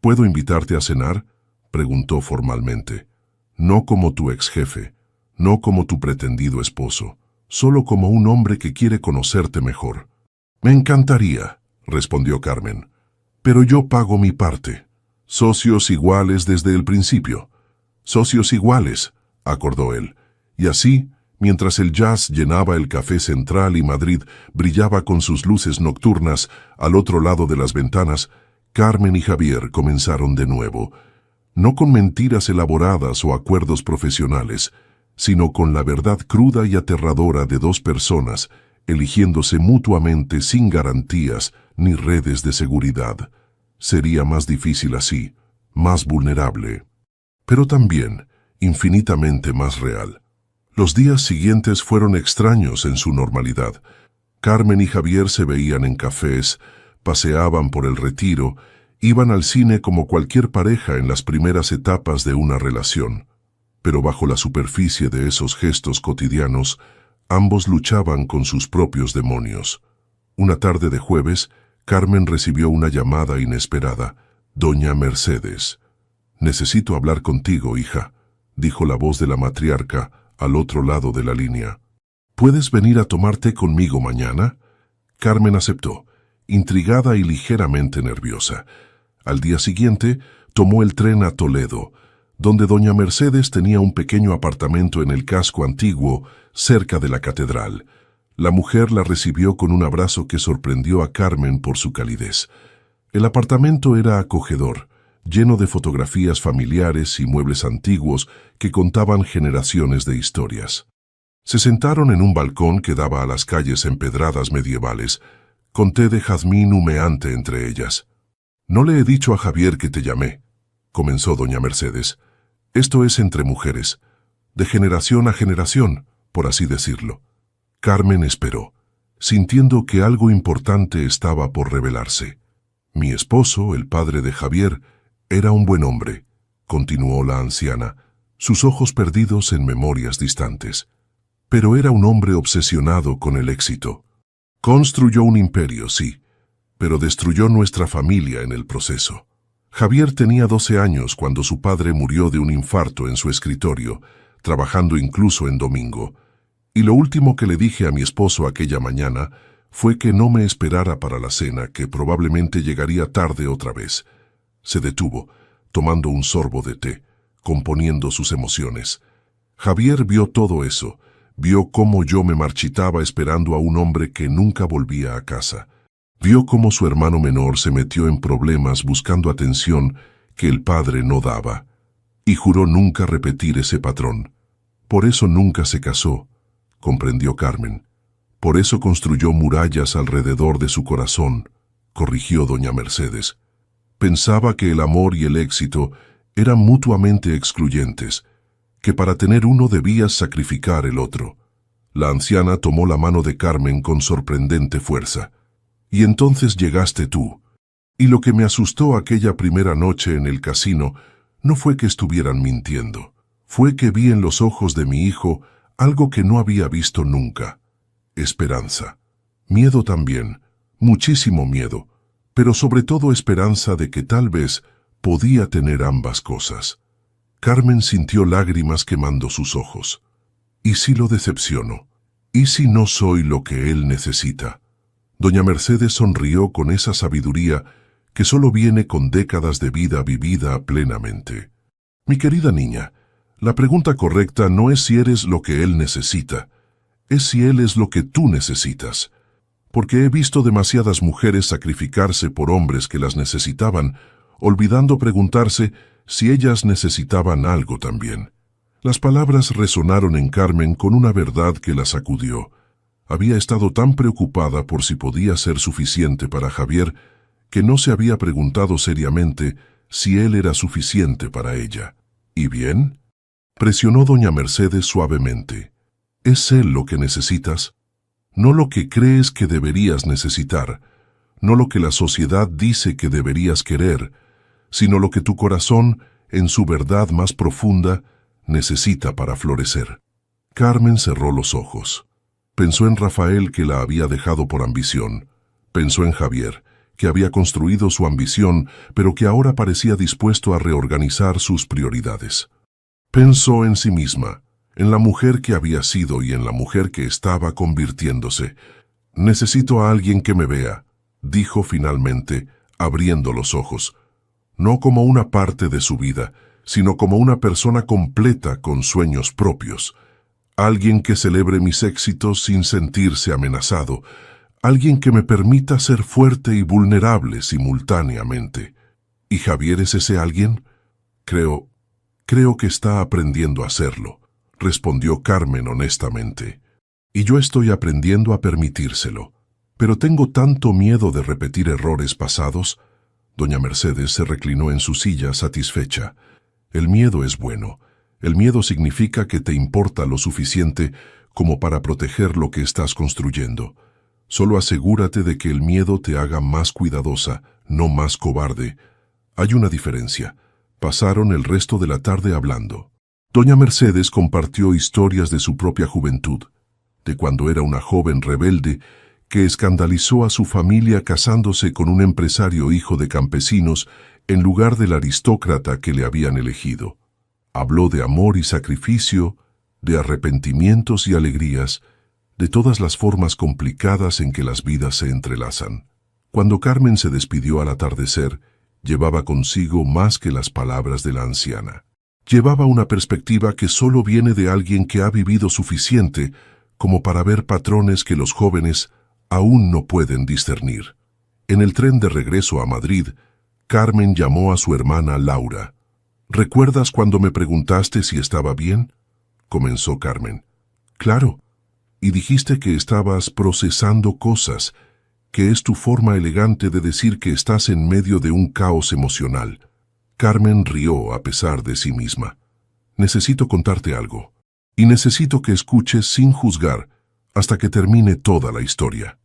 ¿Puedo invitarte a cenar?, preguntó formalmente. No como tu ex jefe, no como tu pretendido esposo, solo como un hombre que quiere conocerte mejor. Me encantaría, respondió Carmen. Pero yo pago mi parte. Socios iguales desde el principio. Socios iguales, acordó él. Y así, mientras el jazz llenaba el café central y Madrid brillaba con sus luces nocturnas al otro lado de las ventanas, Carmen y Javier comenzaron de nuevo, no con mentiras elaboradas o acuerdos profesionales, sino con la verdad cruda y aterradora de 2 personas, eligiéndose mutuamente sin garantías ni redes de seguridad. Sería más difícil así, más vulnerable, pero también infinitamente más real. Los días siguientes fueron extraños en su normalidad. Carmen y Javier se veían en cafés, paseaban por el Retiro, iban al cine como cualquier pareja en las primeras etapas de una relación. Pero bajo la superficie de esos gestos cotidianos, ambos luchaban con sus propios demonios. Una tarde de jueves, Carmen recibió una llamada inesperada. Doña Mercedes. «Necesito hablar contigo, hija», dijo la voz de la matriarca al otro lado de la línea. «¿Puedes venir a tomar té conmigo mañana?». Carmen aceptó, intrigada y ligeramente nerviosa. Al día siguiente, tomó el tren a Toledo, donde doña Mercedes tenía un pequeño apartamento en el casco antiguo, cerca de la catedral. La mujer la recibió con un abrazo que sorprendió a Carmen por su calidez. El apartamento era acogedor, lleno de fotografías familiares y muebles antiguos que contaban generaciones de historias. Se sentaron en un balcón que daba a las calles empedradas medievales. con té de jazmín humeante entre ellas. «No le he dicho a Javier que te llamé», comenzó doña Mercedes. «Esto es entre mujeres, de generación a generación, por así decirlo». Carmen esperó, sintiendo que algo importante estaba por revelarse. «Mi esposo, el padre de Javier, era un buen hombre», continuó la anciana, sus ojos perdidos en memorias distantes. «Pero era un hombre obsesionado con el éxito. Construyó un imperio, sí, pero destruyó nuestra familia en el proceso. Javier tenía 12 años cuando su padre murió de un infarto en su escritorio, trabajando incluso en domingo. Y lo último que le dije a mi esposo aquella mañana fue que no me esperara para la cena, que probablemente llegaría tarde otra vez». Se detuvo, tomando un sorbo de té, componiendo sus emociones. Javier vio todo eso, vio cómo yo me marchitaba esperando a un hombre que nunca volvía a casa. Vio cómo su hermano menor se metió en problemas buscando atención que el padre no daba, y juró nunca repetir ese patrón. Por eso nunca se casó, comprendió Carmen. Por eso construyó murallas alrededor de su corazón, corrigió doña Mercedes. Pensaba que el amor y el éxito eran mutuamente excluyentes, que para tener uno debías sacrificar el otro. La anciana tomó la mano de Carmen con sorprendente fuerza. «Y entonces llegaste tú. Y lo que me asustó aquella primera noche en el casino no fue que estuvieran mintiendo. Fue que vi en los ojos de mi hijo algo que no había visto nunca. Esperanza. Miedo también, muchísimo miedo, pero sobre todo esperanza de que tal vez podía tener ambas cosas». Carmen sintió lágrimas quemando sus ojos. «¿Y si lo decepciono? ¿Y si no soy lo que él necesita?». Doña Mercedes sonrió con esa sabiduría que solo viene con décadas de vida vivida plenamente. «Mi querida niña, la pregunta correcta no es si eres lo que él necesita, es si él es lo que tú necesitas. Porque he visto demasiadas mujeres sacrificarse por hombres que las necesitaban, olvidando preguntarse si ellas necesitaban algo también». Las palabras resonaron en Carmen con una verdad que la sacudió. Había estado tan preocupada por si podía ser suficiente para Javier que no se había preguntado seriamente si él era suficiente para ella. «¿Y bien?», presionó doña Mercedes suavemente. «¿Es él lo que necesitas? No lo que crees que deberías necesitar, no lo que la sociedad dice que deberías querer, sino lo que tu corazón, en su verdad más profunda, necesita para florecer». Carmen cerró los ojos. Pensó en Rafael, que la había dejado por ambición. Pensó en Javier, que había construido su ambición, pero que ahora parecía dispuesto a reorganizar sus prioridades. Pensó en sí misma, en la mujer que había sido y en la mujer que estaba convirtiéndose. «Necesito a alguien que me vea», dijo finalmente, abriendo los ojos. No como una parte de su vida, sino como una persona completa con sueños propios. Alguien que celebre mis éxitos sin sentirse amenazado. Alguien que me permita ser fuerte y vulnerable simultáneamente. ¿Y Javier es ese alguien? Creo que está aprendiendo a hacerlo», respondió Carmen honestamente. «Y yo estoy aprendiendo a permitírselo. Pero tengo tanto miedo de repetir errores pasados». Doña Mercedes se reclinó en su silla satisfecha. «El miedo es bueno. El miedo significa que te importa lo suficiente como para proteger lo que estás construyendo. Solo asegúrate de que el miedo te haga más cuidadosa, no más cobarde. Hay una diferencia». Pasaron el resto de la tarde hablando. Doña Mercedes compartió historias de su propia juventud, de cuando era una joven rebelde que escandalizó a su familia casándose con un empresario hijo de campesinos en lugar del aristócrata que le habían elegido. Habló de amor y sacrificio, de arrepentimientos y alegrías, de todas las formas complicadas en que las vidas se entrelazan. Cuando Carmen se despidió al atardecer, llevaba consigo más que las palabras de la anciana. Llevaba una perspectiva que solo viene de alguien que ha vivido suficiente como para ver patrones que los jóvenes aún no pueden discernir. En el tren de regreso a Madrid, Carmen llamó a su hermana Laura. «¿Recuerdas cuando me preguntaste si estaba bien?», comenzó Carmen. «Claro, y dijiste que estabas procesando cosas que es tu forma elegante de decir que estás en medio de un caos emocional. Carmen rió a pesar de sí misma. Necesito contarte algo, y necesito que escuches sin juzgar hasta que termine toda la historia.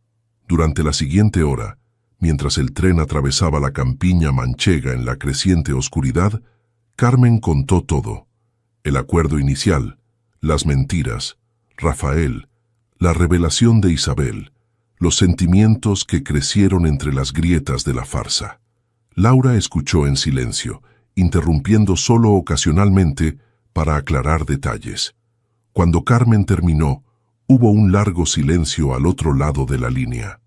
Durante la siguiente hora, mientras el tren atravesaba la campiña manchega en la creciente oscuridad, Carmen contó todo. El acuerdo inicial, las mentiras, Rafael, la revelación de Isabel, los sentimientos que crecieron entre las grietas de la farsa. Laura escuchó en silencio, interrumpiendo solo ocasionalmente para aclarar detalles. Cuando Carmen terminó, hubo un largo silencio al otro lado de la línea.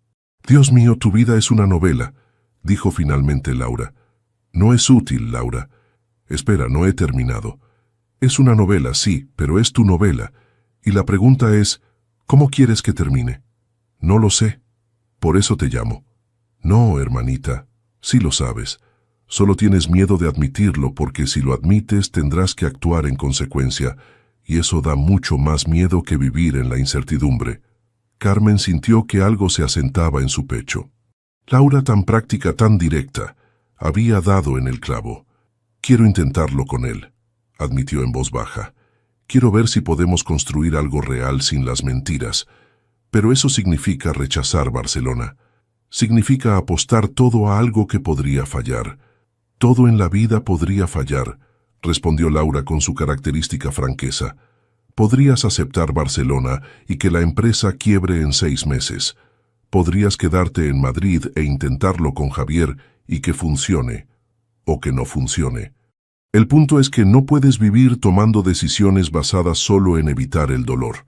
«Dios mío, tu vida es una novela», dijo finalmente Laura. «No es útil, Laura. Espera, no he terminado. Es una novela, sí, pero es tu novela. Y la pregunta es, ¿cómo quieres que termine?» «No lo sé. Por eso te llamo». «No, hermanita, sí lo sabes. Solo tienes miedo de admitirlo porque si lo admites tendrás que actuar en consecuencia, y eso da mucho más miedo que vivir en la incertidumbre». Carmen sintió que algo se asentaba en su pecho. Laura, tan práctica, tan directa, había dado en el clavo. «Quiero intentarlo con él», admitió en voz baja. «Quiero ver si podemos construir algo real sin las mentiras. Pero eso significa rechazar Barcelona. Significa apostar todo a algo que podría fallar. Todo en la vida podría fallar», respondió Laura con su característica franqueza. «Podrías aceptar Barcelona y que la empresa quiebre en 6 meses. Podrías quedarte en Madrid e intentarlo con Javier y que funcione, o que no funcione. El punto es que no puedes vivir tomando decisiones basadas solo en evitar el dolor.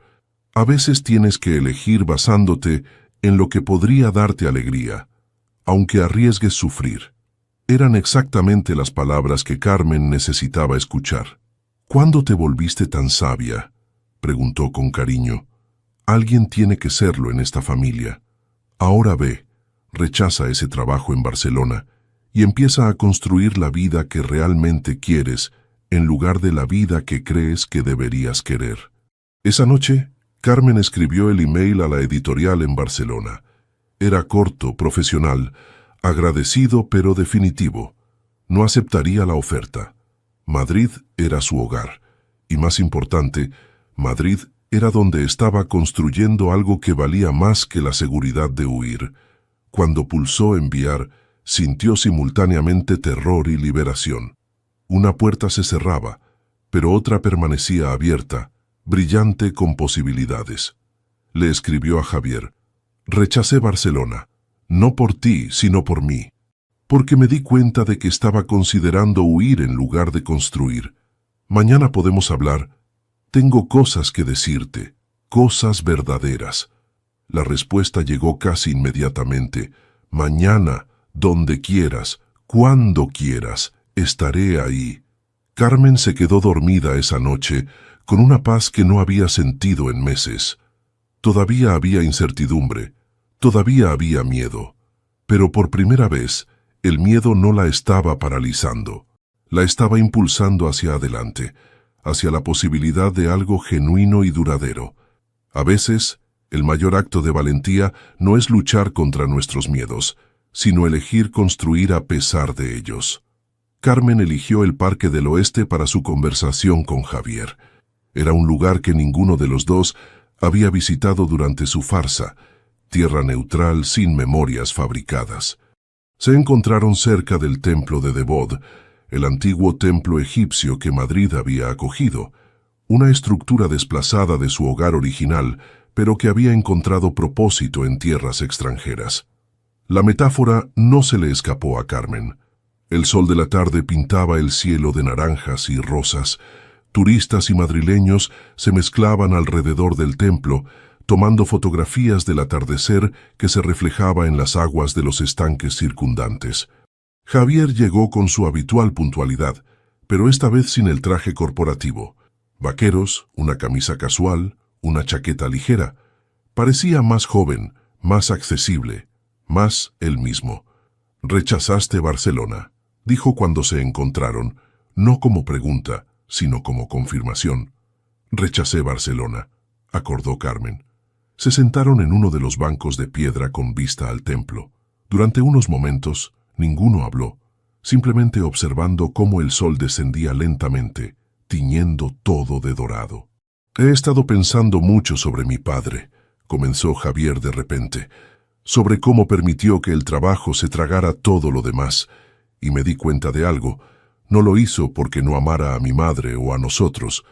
A veces tienes que elegir basándote en lo que podría darte alegría, aunque arriesgues sufrir». Eran exactamente las palabras que Carmen necesitaba escuchar. «¿Cuándo te volviste tan sabia?», preguntó con cariño. «Alguien tiene que serlo en esta familia. Ahora ve, rechaza ese trabajo en Barcelona y empieza a construir la vida que realmente quieres en lugar de la vida que crees que deberías querer». Esa noche, Carmen escribió el email a la editorial en Barcelona. Era corto, profesional, agradecido pero definitivo. No aceptaría la oferta. Madrid era su hogar. Y más importante, Madrid era donde estaba construyendo algo que valía más que la seguridad de huir. Cuando pulsó enviar, sintió simultáneamente terror y liberación. Una puerta se cerraba, pero otra permanecía abierta, brillante con posibilidades. Le escribió a Javier: «Rechacé Barcelona, no por ti, sino por mí, porque me di cuenta de que estaba considerando huir en lugar de construir. Mañana podemos hablar. Tengo cosas que decirte, cosas verdaderas». La respuesta llegó casi inmediatamente: «Mañana, donde quieras, cuando quieras, estaré ahí». Carmen se quedó dormida esa noche con una paz que no había sentido en meses. Todavía había incertidumbre, todavía había miedo, pero por primera vez el miedo no la estaba paralizando, la estaba impulsando hacia adelante, hacia la posibilidad de algo genuino y duradero. A veces, el mayor acto de valentía no es luchar contra nuestros miedos, sino elegir construir a pesar de ellos. Carmen eligió el Parque del Oeste para su conversación con Javier. Era un lugar que ninguno de los dos había visitado durante su farsa, tierra neutral sin memorias fabricadas. Se encontraron cerca del templo de Debod, el antiguo templo egipcio que Madrid había acogido, una estructura desplazada de su hogar original, pero que había encontrado propósito en tierras extranjeras. La metáfora no se le escapó a Carmen. El sol de la tarde pintaba el cielo de naranjas y rosas. Turistas y madrileños se mezclaban alrededor del templo, tomando fotografías del atardecer que se reflejaba en las aguas de los estanques circundantes. Javier llegó con su habitual puntualidad, pero esta vez sin el traje corporativo. Vaqueros, una camisa casual, una chaqueta ligera. Parecía más joven, más accesible, más él mismo. «Rechazaste Barcelona», dijo cuando se encontraron, no como pregunta, sino como confirmación. «Rechacé Barcelona», acordó Carmen. Se sentaron en uno de los bancos de piedra con vista al templo. Durante unos momentos, ninguno habló, simplemente observando cómo el sol descendía lentamente, tiñendo todo de dorado. He estado pensando mucho sobre mi padre, comenzó Javier de repente, sobre cómo permitió que el trabajo se tragara todo lo demás, y me di cuenta de algo. No lo hizo porque no amara a mi madre o a nosotros,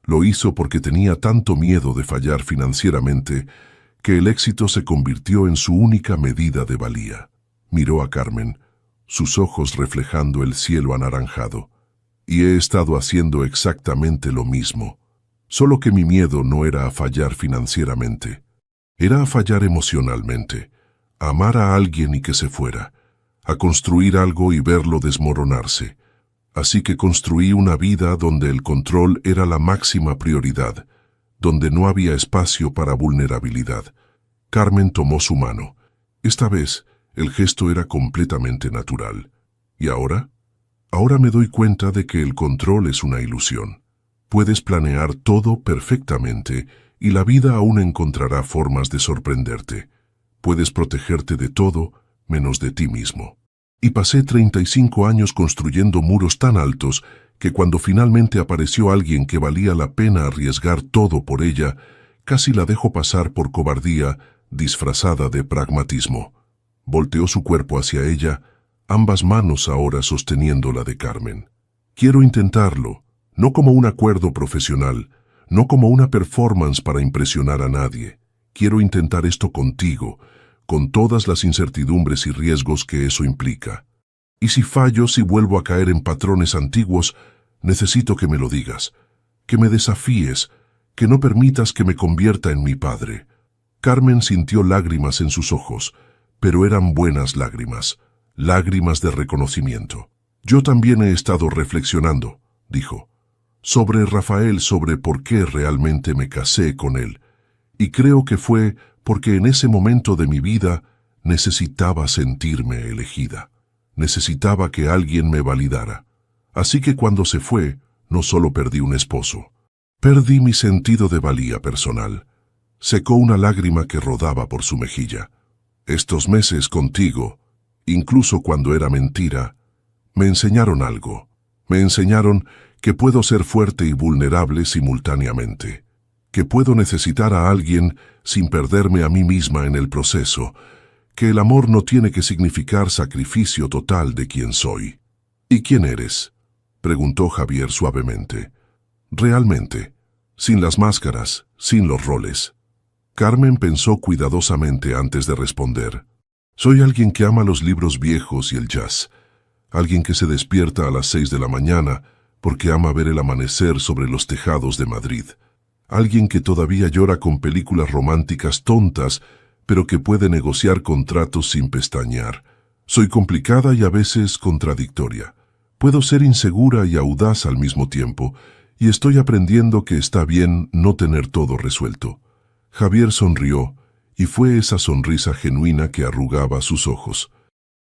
lo hizo porque tenía tanto miedo de fallar financieramente que el éxito se convirtió en su única medida de valía. Miró a Carmen, sus ojos reflejando el cielo anaranjado. Y he estado haciendo exactamente lo mismo, solo que mi miedo no era a fallar financieramente, era a fallar emocionalmente, a amar a alguien y que se fuera, a construir algo y verlo desmoronarse. Así que construí una vida donde el control era la máxima prioridad, donde no había espacio para vulnerabilidad. Carmen tomó su mano. Esta vez, el gesto era completamente natural. ¿Y ahora? Ahora me doy cuenta de que el control es una ilusión. Puedes planear todo perfectamente y la vida aún encontrará formas de sorprenderte. Puedes protegerte de todo menos de ti mismo. Y pasé 35 años construyendo muros tan altos que cuando finalmente apareció alguien que valía la pena arriesgar todo por ella, casi la dejó pasar por cobardía disfrazada de pragmatismo. Volteó su cuerpo hacia ella, ambas manos ahora sosteniendo la de Carmen. Quiero intentarlo, no como un acuerdo profesional, no como una performance para impresionar a nadie. Quiero intentar esto contigo, con todas las incertidumbres y riesgos que eso implica. Y si fallo, si vuelvo a caer en patrones antiguos, necesito que me lo digas, que me desafíes, que no permitas que me convierta en mi padre. Carmen sintió lágrimas en sus ojos, pero eran buenas lágrimas, lágrimas de reconocimiento. Yo también he estado reflexionando, dijo, sobre Rafael, sobre por qué realmente me casé con él, y creo que fue porque en ese momento de mi vida necesitaba sentirme elegida. Necesitaba que alguien me validara. Así que cuando se fue, no solo perdí un esposo. Perdí mi sentido de valía personal. Secó una lágrima que rodaba por su mejilla. Estos meses contigo, incluso cuando era mentira, me enseñaron algo. Me enseñaron que puedo ser fuerte y vulnerable simultáneamente, que puedo necesitar a alguien sin perderme a mí misma en el proceso, que el amor no tiene que significar sacrificio total de quién soy. ¿Y quién eres?, preguntó Javier suavemente. Realmente, sin las máscaras, sin los roles. Carmen pensó cuidadosamente antes de responder. Soy alguien que ama los libros viejos y el jazz, alguien que se despierta a las 6 de la mañana porque ama ver el amanecer sobre los tejados de Madrid. Alguien que todavía llora con películas románticas tontas, pero que puede negociar contratos sin pestañear. Soy complicada y a veces contradictoria. Puedo ser insegura y audaz al mismo tiempo, y estoy aprendiendo que está bien no tener todo resuelto. Javier sonrió, y fue esa sonrisa genuina que arrugaba sus ojos.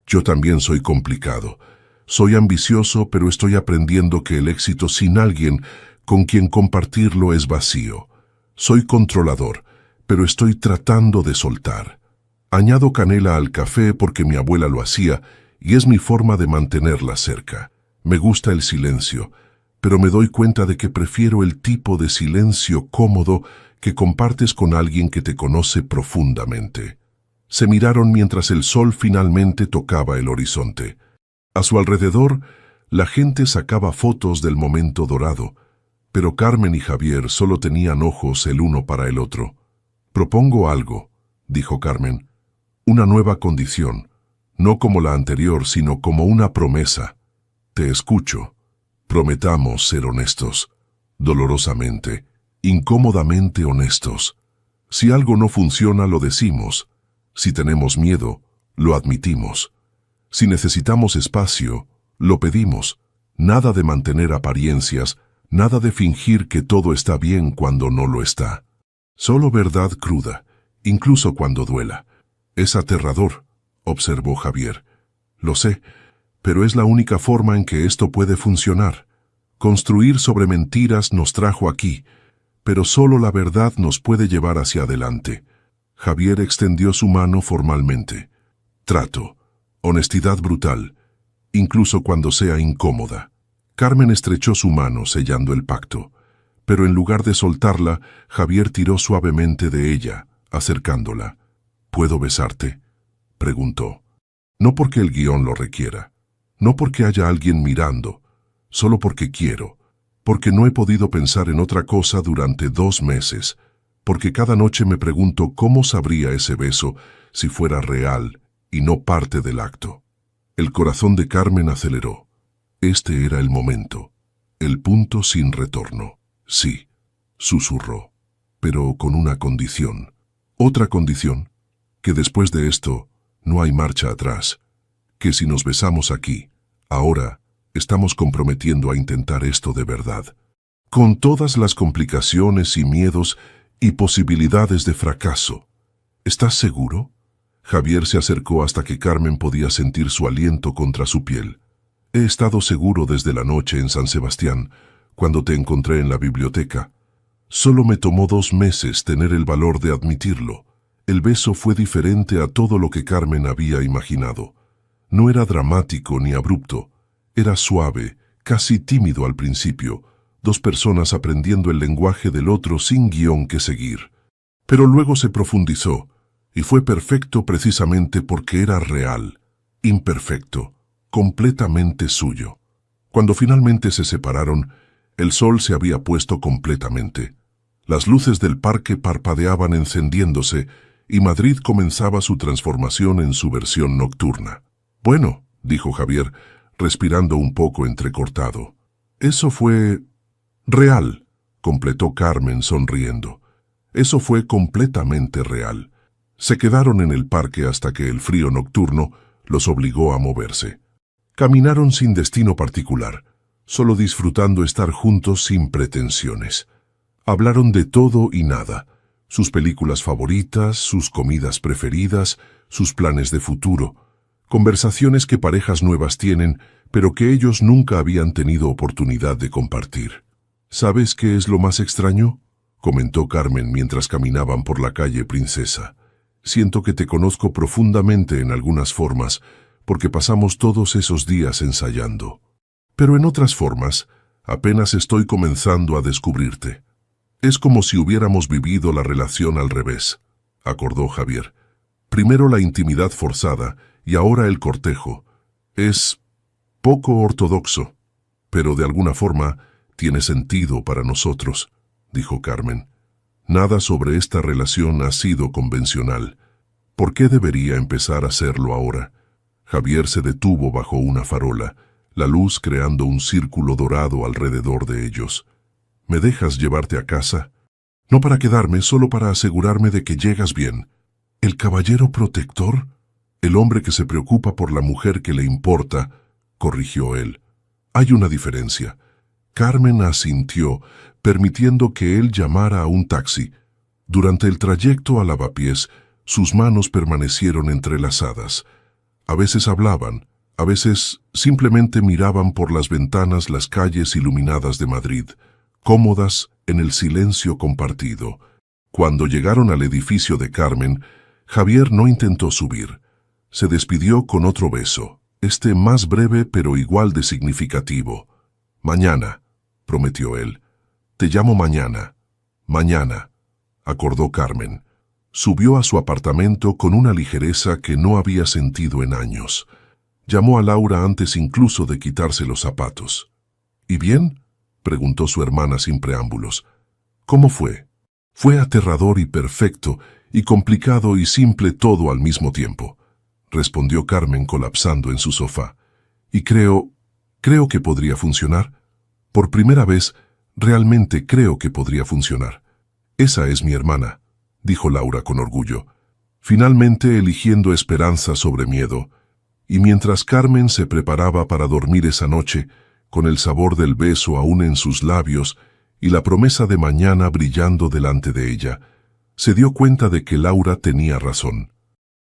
Yo también soy complicado. Soy ambicioso, pero estoy aprendiendo que el éxito sin alguien con quien compartirlo es vacío. Soy controlador, pero estoy tratando de soltar. Añado canela al café porque mi abuela lo hacía y es mi forma de mantenerla cerca. Me gusta el silencio, pero me doy cuenta de que prefiero el tipo de silencio cómodo que compartes con alguien que te conoce profundamente. Se miraron mientras el sol finalmente tocaba el horizonte. A su alrededor, la gente sacaba fotos del momento dorado, pero Carmen y Javier solo tenían ojos el uno para el otro. Propongo algo, dijo Carmen, una nueva condición, no como la anterior, sino como una promesa. Te escucho. Prometamos ser honestos, dolorosamente, incómodamente honestos. Si algo no funciona, lo decimos. Si tenemos miedo, lo admitimos. Si necesitamos espacio, lo pedimos. Nada de mantener apariencias, nada de fingir que todo está bien cuando no lo está. Solo verdad cruda, incluso cuando duela. Es aterrador, observó Javier. Lo sé, pero es la única forma en que esto puede funcionar. Construir sobre mentiras nos trajo aquí, pero solo la verdad nos puede llevar hacia adelante. Javier extendió su mano formalmente. Trato, honestidad brutal, incluso cuando sea incómoda. Carmen estrechó su mano sellando el pacto, pero en lugar de soltarla, Javier tiró suavemente de ella, acercándola. ¿Puedo besarte?, preguntó. No porque el guión lo requiera, no porque haya alguien mirando, solo porque quiero, porque no he podido pensar en otra cosa durante 2 meses, porque cada noche me pregunto cómo sabría ese beso si fuera real y no parte del acto. El corazón de Carmen aceleró. Este era el momento, el punto sin retorno. Sí, susurró, pero con una condición. Otra condición, que después de esto no hay marcha atrás, que si nos besamos aquí, ahora, estamos comprometiendo a intentar esto de verdad, con todas las complicaciones y miedos y posibilidades de fracaso. ¿Estás seguro? Javier se acercó hasta que Carmen podía sentir su aliento contra su piel. He estado seguro desde la noche en San Sebastián, cuando te encontré en la biblioteca. Solo me tomó 2 meses tener el valor de admitirlo. El beso fue diferente a todo lo que Carmen había imaginado. No era dramático ni abrupto. Era suave, casi tímido al principio, 2 personas aprendiendo el lenguaje del otro sin guión que seguir. Pero luego se profundizó, y fue perfecto precisamente porque era real, imperfecto, completamente suyo. Cuando finalmente se separaron, el sol se había puesto completamente. Las luces del parque parpadeaban encendiéndose, y Madrid comenzaba su transformación en su versión nocturna. Bueno, dijo Javier, respirando un poco entrecortado. Eso fue real, completó Carmen sonriendo. Eso fue completamente real. Se quedaron en el parque hasta que el frío nocturno los obligó a moverse. Caminaron sin destino particular, solo disfrutando estar juntos sin pretensiones. Hablaron de todo y nada, sus películas favoritas, sus comidas preferidas, sus planes de futuro, conversaciones que parejas nuevas tienen, pero que ellos nunca habían tenido oportunidad de compartir. ¿Sabes qué es lo más extraño?, comentó Carmen mientras caminaban por la calle Princesa. Siento que te conozco profundamente en algunas formas, porque pasamos todos esos días ensayando. Pero en otras formas, apenas estoy comenzando a descubrirte. Es como si hubiéramos vivido la relación al revés, acordó Javier. Primero la intimidad forzada y ahora el cortejo. Es poco ortodoxo, pero de alguna forma tiene sentido para nosotros, dijo Carmen. Nada sobre esta relación ha sido convencional. ¿Por qué debería empezar a hacerlo ahora? Javier se detuvo bajo una farola, la luz creando un círculo dorado alrededor de ellos. ¿Me dejas llevarte a casa? No para quedarme, solo para asegurarme de que llegas bien. ¿El caballero protector? El hombre que se preocupa por la mujer que le importa, corrigió él. Hay una diferencia. Carmen asintió, permitiendo que él llamara a un taxi. Durante el trayecto a Lavapiés, sus manos permanecieron entrelazadas. A veces hablaban, a veces simplemente miraban por las ventanas las calles iluminadas de Madrid, cómodas en el silencio compartido. Cuando llegaron al edificio de Carmen, Javier no intentó subir. Se despidió con otro beso, este más breve pero igual de significativo. Mañana, prometió él. Te llamo mañana. Mañana, acordó Carmen. Subió a su apartamento con una ligereza que no había sentido en años. Llamó a Laura antes incluso de quitarse los zapatos. ¿Y bien?, preguntó su hermana sin preámbulos. ¿Cómo fue? Fue aterrador y perfecto, y complicado y simple todo al mismo tiempo, respondió Carmen colapsando en su sofá. Y creo que podría funcionar. Por primera vez, realmente creo que podría funcionar. Esa es mi hermana, dijo Laura con orgullo, finalmente eligiendo esperanza sobre miedo. Y mientras Carmen se preparaba para dormir esa noche, con el sabor del beso aún en sus labios y la promesa de mañana brillando delante de ella, se dio cuenta de que Laura tenía razón.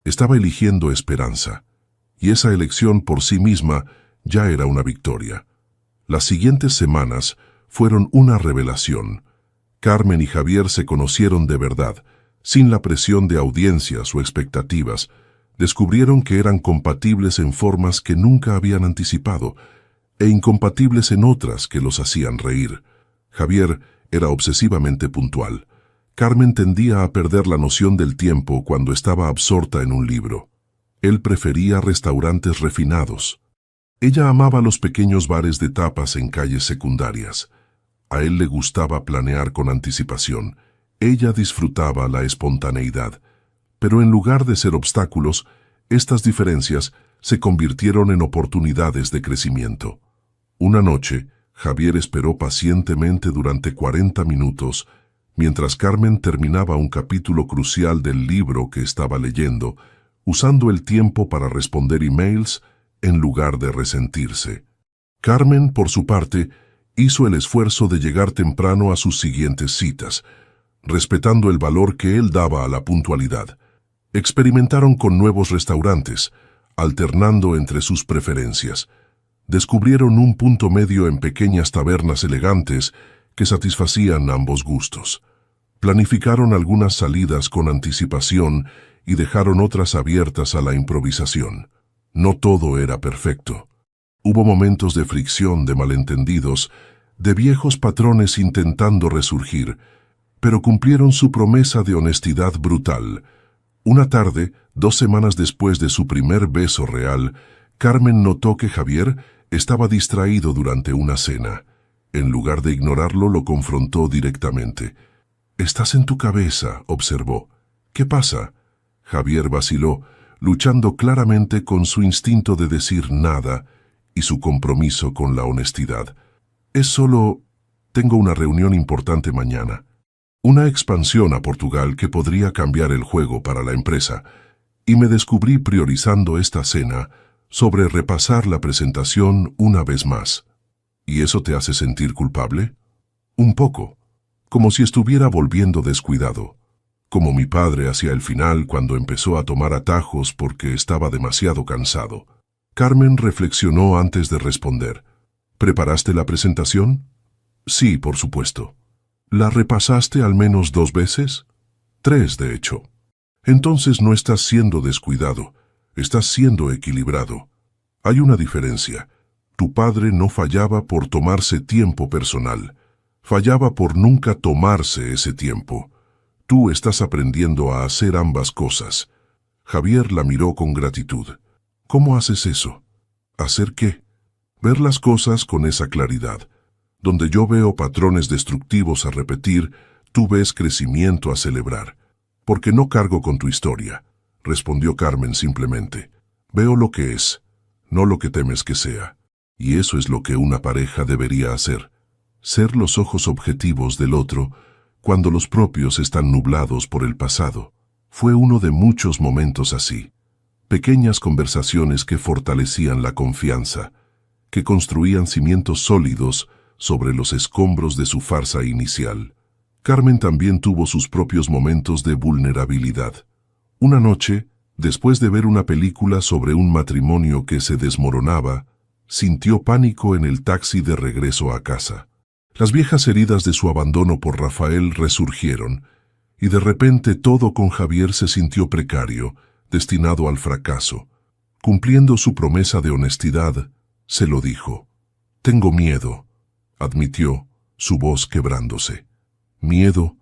Estaba eligiendo esperanza, y esa elección por sí misma ya era una victoria. Las siguientes semanas fueron una revelación. Carmen y Javier se conocieron de verdad, Sin la presión de audiencias o expectativas, descubrieron que eran compatibles en formas que nunca habían anticipado, e incompatibles en otras que los hacían reír. Javier era obsesivamente puntual. Carmen tendía a perder la noción del tiempo cuando estaba absorta en un libro. Él prefería restaurantes refinados. Ella amaba los pequeños bares de tapas en calles secundarias. A él le gustaba planear con anticipación. Ella disfrutaba la espontaneidad. Pero en lugar de ser obstáculos, estas diferencias se convirtieron en oportunidades de crecimiento. Una noche, Javier esperó pacientemente durante 40 minutos, mientras Carmen terminaba un capítulo crucial del libro que estaba leyendo, usando el tiempo para responder emails en lugar de resentirse. Carmen, por su parte, hizo el esfuerzo de llegar temprano a sus siguientes citas, respetando el valor que él daba a la puntualidad. Experimentaron con nuevos restaurantes, alternando entre sus preferencias. Descubrieron un punto medio en pequeñas tabernas elegantes que satisfacían ambos gustos. Planificaron algunas salidas con anticipación y dejaron otras abiertas a la improvisación. No todo era perfecto. Hubo momentos de fricción, de malentendidos, de viejos patrones intentando resurgir, pero cumplieron su promesa de honestidad brutal. Una tarde, 2 semanas después de su primer beso real, Carmen notó que Javier estaba distraído durante una cena. En lugar de ignorarlo, lo confrontó directamente. «Estás en tu cabeza», observó. «¿Qué pasa?» Javier vaciló, luchando claramente con su instinto de decir nada y su compromiso con la honestidad. «Es solo... tengo una reunión importante mañana. Una expansión a Portugal que podría cambiar el juego para la empresa, y me descubrí priorizando esta cena sobre repasar la presentación una vez más». «¿Y eso te hace sentir culpable?» «Un poco, como si estuviera volviendo descuidado, como mi padre hacia el final cuando empezó a tomar atajos porque estaba demasiado cansado». Carmen reflexionó antes de responder. «¿Preparaste la presentación?» «Sí, por supuesto». «¿La repasaste al menos 2 veces?» «3, de hecho». «Entonces no estás siendo descuidado, estás siendo equilibrado. Hay una diferencia. Tu padre no fallaba por tomarse tiempo personal, fallaba por nunca tomarse ese tiempo. Tú estás aprendiendo a hacer ambas cosas». Javier la miró con gratitud. «¿Cómo haces eso?» «¿Hacer qué?» «Ver las cosas con esa claridad. Donde yo veo patrones destructivos a repetir, tú ves crecimiento a celebrar. Porque no cargo con tu historia», respondió Carmen simplemente. «Veo lo que es, no lo que temes que sea. Y eso es lo que una pareja debería hacer. Ser los ojos objetivos del otro cuando los propios están nublados por el pasado». Fue uno de muchos momentos así. Pequeñas conversaciones que fortalecían la confianza, que construían cimientos sólidos sobre los escombros de su farsa inicial. Carmen también tuvo sus propios momentos de vulnerabilidad. Una noche, después de ver una película sobre un matrimonio que se desmoronaba, sintió pánico en el taxi de regreso a casa. Las viejas heridas de su abandono por Rafael resurgieron, y de repente todo con Javier se sintió precario, destinado al fracaso. Cumpliendo su promesa de honestidad, se lo dijo. «Tengo miedo», admitió, su voz quebrándose. «Miedo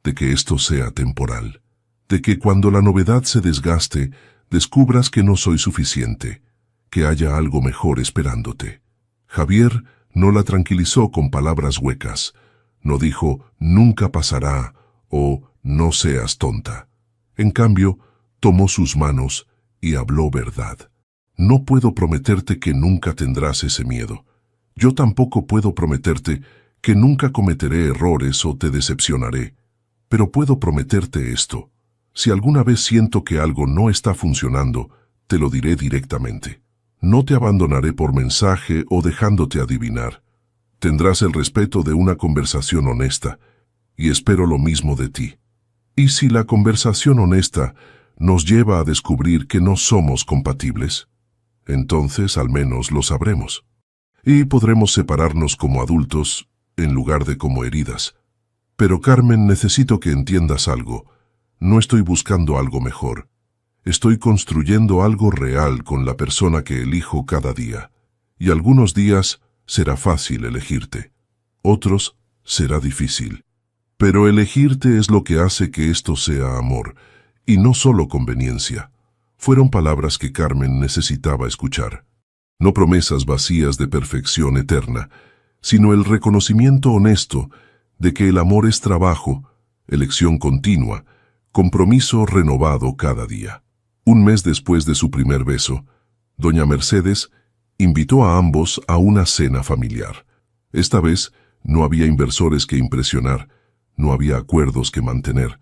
de que esto sea temporal, de que cuando la novedad se desgaste, descubras que no soy suficiente, que haya algo mejor esperándote». Javier no la tranquilizó con palabras huecas. No dijo «nunca pasará» o «no seas tonta». En cambio, tomó sus manos y habló verdad. «No puedo prometerte que nunca tendrás ese miedo. Yo tampoco puedo prometerte que nunca cometeré errores o te decepcionaré. Pero puedo prometerte esto. Si alguna vez siento que algo no está funcionando, te lo diré directamente. No te abandonaré por mensaje o dejándote adivinar. Tendrás el respeto de una conversación honesta, y espero lo mismo de ti. Y si la conversación honesta nos lleva a descubrir que no somos compatibles, entonces al menos lo sabremos. Y podremos separarnos como adultos en lugar de como heridas. Pero Carmen, necesito que entiendas algo. No estoy buscando algo mejor. Estoy construyendo algo real con la persona que elijo cada día. Y algunos días será fácil elegirte. Otros será difícil. Pero elegirte es lo que hace que esto sea amor, y no solo conveniencia. Fueron palabras que Carmen necesitaba escuchar. No promesas vacías de perfección eterna, sino el reconocimiento honesto de que el amor es trabajo, elección continua, compromiso renovado cada día. Un mes después de su primer beso, doña Mercedes invitó a ambos a una cena familiar. Esta vez no había inversores que impresionar, no había acuerdos que mantener,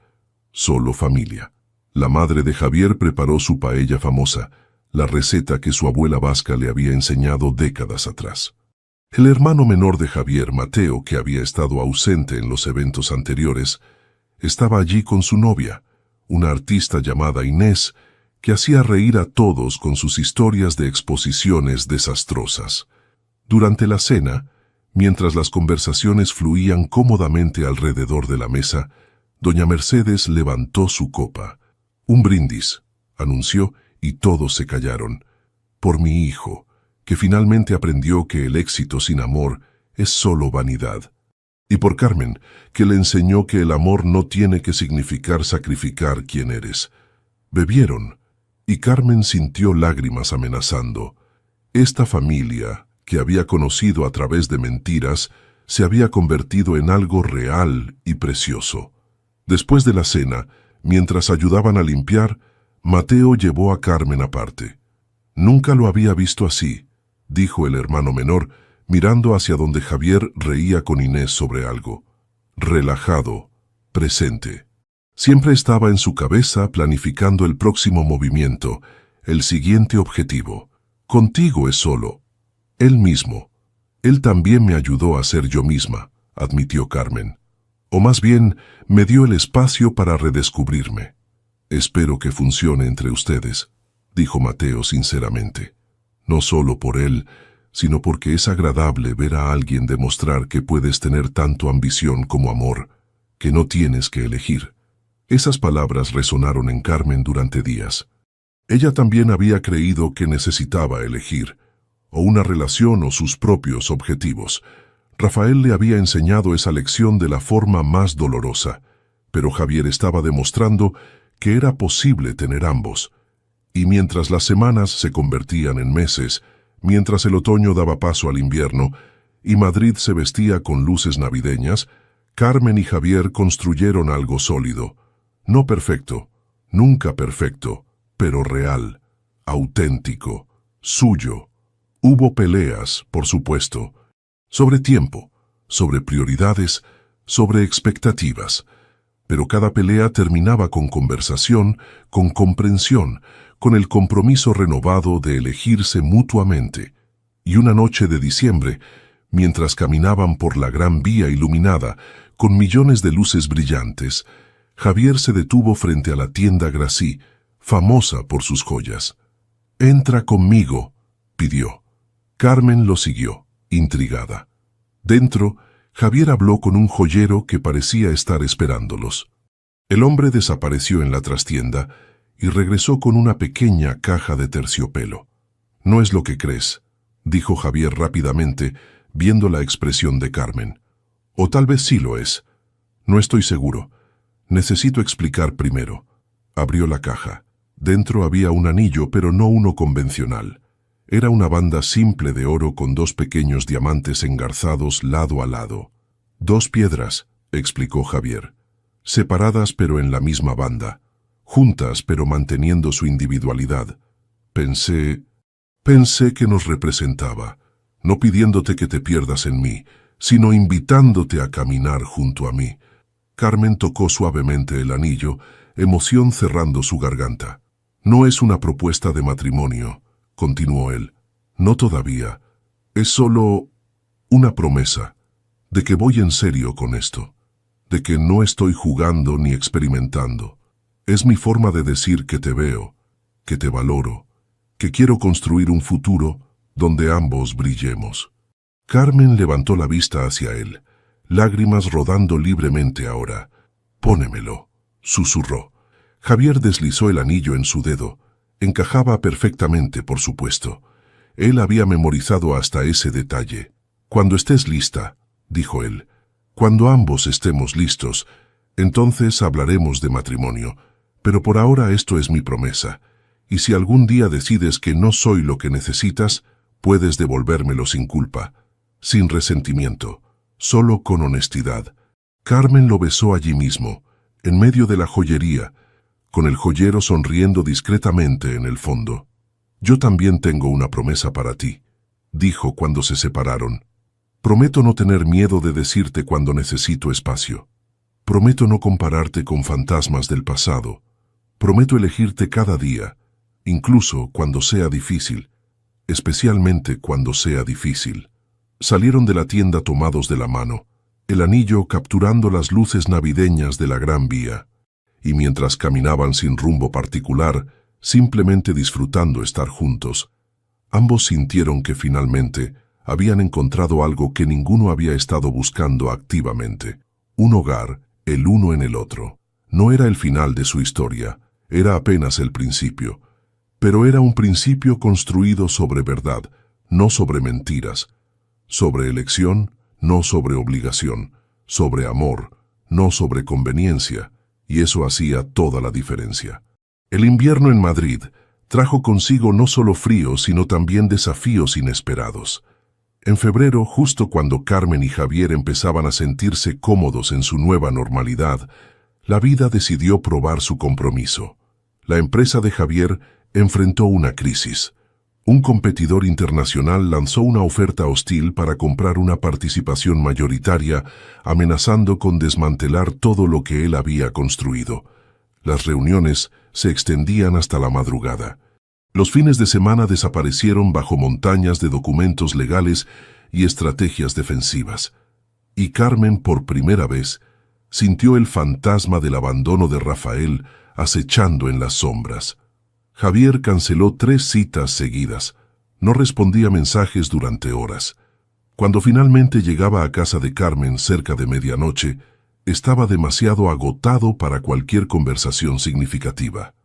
solo familia. La madre de Javier preparó su paella famosa, la receta que su abuela vasca le había enseñado décadas atrás. El hermano menor de Javier, Mateo, que había estado ausente en los eventos anteriores, estaba allí con su novia, una artista llamada Inés, que hacía reír a todos con sus historias de exposiciones desastrosas. Durante la cena, mientras las conversaciones fluían cómodamente alrededor de la mesa, doña Mercedes levantó su copa. «Un brindis», anunció, y todos se callaron. «Por mi hijo, que finalmente aprendió que el éxito sin amor es solo vanidad. Y por Carmen, que le enseñó que el amor no tiene que significar sacrificar quién eres». Bebieron, y Carmen sintió lágrimas amenazando. Esta familia, que había conocido a través de mentiras, se había convertido en algo real y precioso. Después de la cena, mientras ayudaban a limpiar, Mateo llevó a Carmen aparte. «Nunca lo había visto así», dijo el hermano menor, mirando hacia donde Javier reía con Inés sobre algo. Relajado, presente. Siempre estaba en su cabeza planificando el próximo movimiento, el siguiente objetivo. «Contigo es solo». «Él mismo. Él también me ayudó a ser yo misma», admitió Carmen. «O más bien, me dio el espacio para redescubrirme». «Espero que funcione entre ustedes», dijo Mateo sinceramente. «No solo por él, sino porque es agradable ver a alguien demostrar que puedes tener tanto ambición como amor, que no tienes que elegir». Esas palabras resonaron en Carmen durante días. Ella también había creído que necesitaba elegir, o una relación o sus propios objetivos. Rafael le había enseñado esa lección de la forma más dolorosa, pero Javier estaba demostrando que era posible tener ambos. Y mientras las semanas se convertían en meses, mientras el otoño daba paso al invierno y Madrid se vestía con luces navideñas, Carmen y Javier construyeron algo sólido. No perfecto, nunca perfecto, pero real, auténtico, suyo. Hubo peleas, por supuesto, sobre tiempo, sobre prioridades, sobre expectativas, pero cada pelea terminaba con conversación, con comprensión, con el compromiso renovado de elegirse mutuamente. Y una noche de diciembre, mientras caminaban por la Gran Vía iluminada, con millones de luces brillantes, Javier se detuvo frente a la tienda Gracie, famosa por sus joyas. «Entra conmigo», pidió. Carmen lo siguió, intrigada. Dentro, Javier habló con un joyero que parecía estar esperándolos. El hombre desapareció en la trastienda y regresó con una pequeña caja de terciopelo. «No es lo que crees», dijo Javier rápidamente, viendo la expresión de Carmen. «O tal vez sí lo es. No estoy seguro. Necesito explicar primero». Abrió la caja. Dentro había un anillo, pero no uno convencional. Era una banda simple de oro con 2 pequeños diamantes engarzados lado a lado. 2 piedras, explicó Javier. Separadas pero en la misma banda. Juntas pero manteniendo su individualidad. Pensé que nos representaba, no pidiéndote que te pierdas en mí, sino invitándote a caminar junto a mí. Carmen tocó suavemente el anillo, emoción cerrando su garganta. «No es una propuesta de matrimonio», continuó él. «No todavía. Es solo una promesa de que voy en serio con esto, de que no estoy jugando ni experimentando. Es mi forma de decir que te veo, que te valoro, que quiero construir un futuro donde ambos brillemos». Carmen levantó la vista hacia él, lágrimas rodando libremente ahora. «Pónemelo», susurró. Javier deslizó el anillo en su dedo. Encajaba perfectamente, por supuesto. Él había memorizado hasta ese detalle. «Cuando estés lista», dijo él, «cuando ambos estemos listos, entonces hablaremos de matrimonio. Pero por ahora esto es mi promesa. Y si algún día decides que no soy lo que necesitas, puedes devolvérmelo sin culpa, sin resentimiento, solo con honestidad». Carmen lo besó allí mismo, en medio de la joyería, con el joyero sonriendo discretamente en el fondo. «Yo también tengo una promesa para ti», dijo cuando se separaron. «Prometo no tener miedo de decirte cuando necesito espacio. Prometo no compararte con fantasmas del pasado. Prometo elegirte cada día, incluso cuando sea difícil, especialmente cuando sea difícil». Salieron de la tienda tomados de la mano, el anillo capturando las luces navideñas de la Gran Vía, y mientras caminaban sin rumbo particular, simplemente disfrutando estar juntos, ambos sintieron que finalmente habían encontrado algo que ninguno había estado buscando activamente: un hogar, el uno en el otro. No era el final de su historia, era apenas el principio, pero era un principio construido sobre verdad, no sobre mentiras, sobre elección, no sobre obligación, sobre amor, no sobre conveniencia, y eso hacía toda la diferencia. El invierno en Madrid trajo consigo no solo frío, sino también desafíos inesperados. En febrero, justo cuando Carmen y Javier empezaban a sentirse cómodos en su nueva normalidad, la vida decidió probar su compromiso. La empresa de Javier enfrentó una crisis. Un competidor internacional lanzó una oferta hostil para comprar una participación mayoritaria, amenazando con desmantelar todo lo que él había construido. Las reuniones se extendían hasta la madrugada. Los fines de semana desaparecieron bajo montañas de documentos legales y estrategias defensivas. Y Carmen, por primera vez, sintió el fantasma del abandono de Rafael acechando en las sombras. Javier canceló 3 citas seguidas. No respondía mensajes durante horas. Cuando finalmente llegaba a casa de Carmen cerca de medianoche, estaba demasiado agotado para cualquier conversación significativa.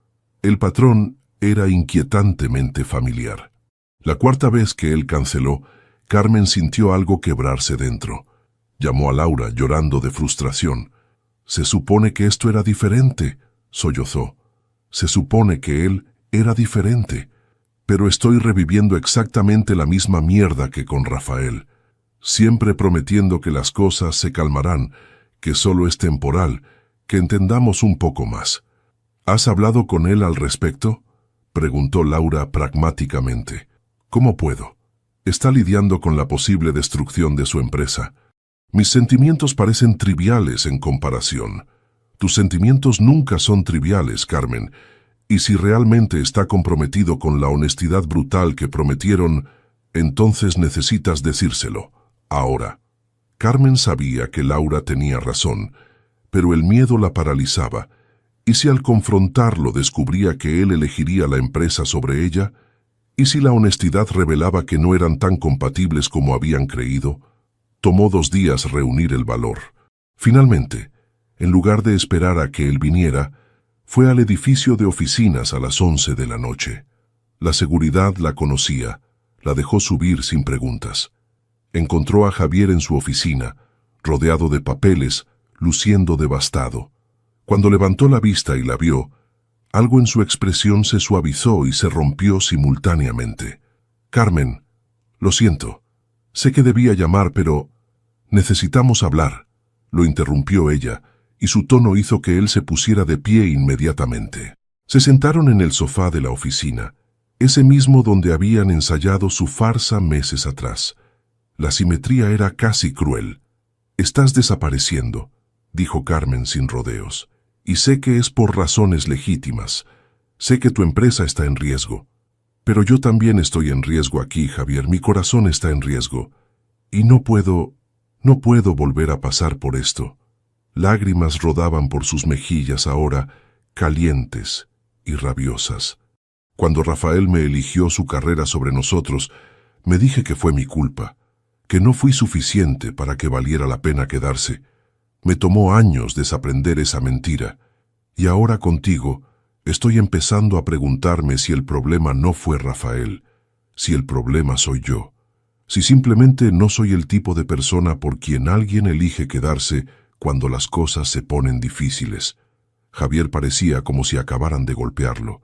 El patrón era inquietantemente familiar. La 4ª vez que él canceló, Carmen sintió algo quebrarse dentro. Llamó a Laura llorando de frustración. «Se supone que esto era diferente», sollozó. «Se supone que él era diferente, pero estoy reviviendo exactamente la misma mierda que con Rafael, siempre prometiendo que las cosas se calmarán, que solo es temporal, que entendamos un poco más». «¿Has hablado con él al respecto?», preguntó Laura pragmáticamente. «¿Cómo puedo? Está lidiando con la posible destrucción de su empresa. Mis sentimientos parecen triviales en comparación. Tus sentimientos nunca son triviales, Carmen. Y si realmente está comprometido con la honestidad brutal que prometieron, entonces necesitas decírselo, ahora». Carmen sabía que Laura tenía razón, pero el miedo la paralizaba, y si al confrontarlo descubría que él elegiría la empresa sobre ella, y si la honestidad revelaba que no eran tan compatibles como habían creído. Tomó 2 días reunir el valor. Finalmente, en lugar de esperar a que él viniera, fue al edificio de oficinas a las 11 de la noche. La seguridad la conocía, la dejó subir sin preguntas. Encontró a Javier en su oficina, rodeado de papeles, luciendo devastado. Cuando levantó la vista y la vio, algo en su expresión se suavizó y se rompió simultáneamente. «Carmen, lo siento. Sé que debía llamar, pero necesitamos hablar», lo interrumpió ella, y su tono hizo que él se pusiera de pie inmediatamente. Se sentaron en el sofá de la oficina, ese mismo donde habían ensayado su farsa meses atrás. La simetría era casi cruel. «Estás desapareciendo», dijo Carmen sin rodeos, «y sé que es por razones legítimas. Sé que tu empresa está en riesgo. Pero yo también estoy en riesgo aquí, Javier. Mi corazón está en riesgo. Y no puedo volver a pasar por esto». Lágrimas rodaban por sus mejillas ahora, calientes y rabiosas. «Cuando Rafael me eligió su carrera sobre nosotros, me dije que fue mi culpa, que no fui suficiente para que valiera la pena quedarse. Me tomó años desaprender esa mentira. Y ahora contigo, Estoy empezando a preguntarme si el problema no fue Rafael, si el problema soy yo, si simplemente no soy el tipo de persona por quien alguien elige quedarse cuando las cosas se ponen difíciles. Javier parecía como si acabaran de golpearlo.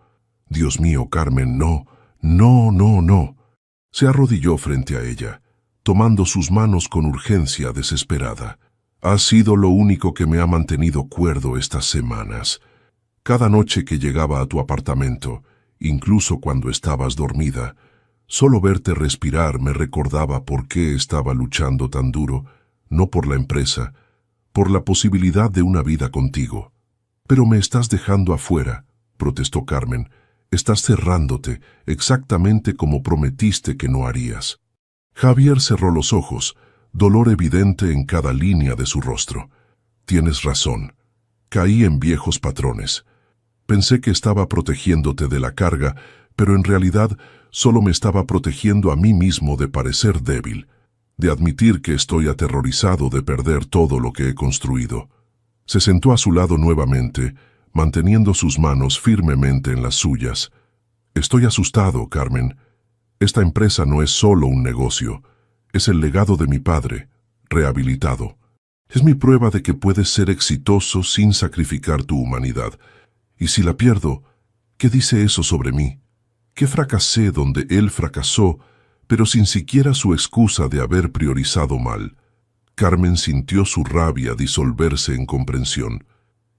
Dios mío, Carmen, no, no, no, no. Se arrodilló frente a ella, tomando sus manos con urgencia desesperada. Has sido lo único que me ha mantenido cuerdo estas semanas. Cada noche que llegaba a tu apartamento, incluso cuando estabas dormida, solo verte respirar me recordaba por qué estaba luchando tan duro, no por la empresa, por la posibilidad de una vida contigo. Pero me estás dejando afuera, protestó Carmen. Estás cerrándote, exactamente como prometiste que no harías. Javier cerró los ojos, dolor evidente en cada línea de su rostro. Tienes razón. Caí en viejos patrones. Pensé que estaba protegiéndote de la carga, pero en realidad solo me estaba protegiendo a mí mismo de parecer débil, de admitir que estoy aterrorizado de perder todo lo que he construido. Se sentó a su lado nuevamente, manteniendo sus manos firmemente en las suyas. Estoy asustado, Carmen. Esta empresa no es solo un negocio, es el legado de mi padre, rehabilitado. Es mi prueba de que puedes ser exitoso sin sacrificar tu humanidad. Y si la pierdo, ¿qué dice eso sobre mí? Que fracasé donde él fracasó, pero sin siquiera su excusa de haber priorizado mal. Carmen sintió su rabia disolverse en comprensión.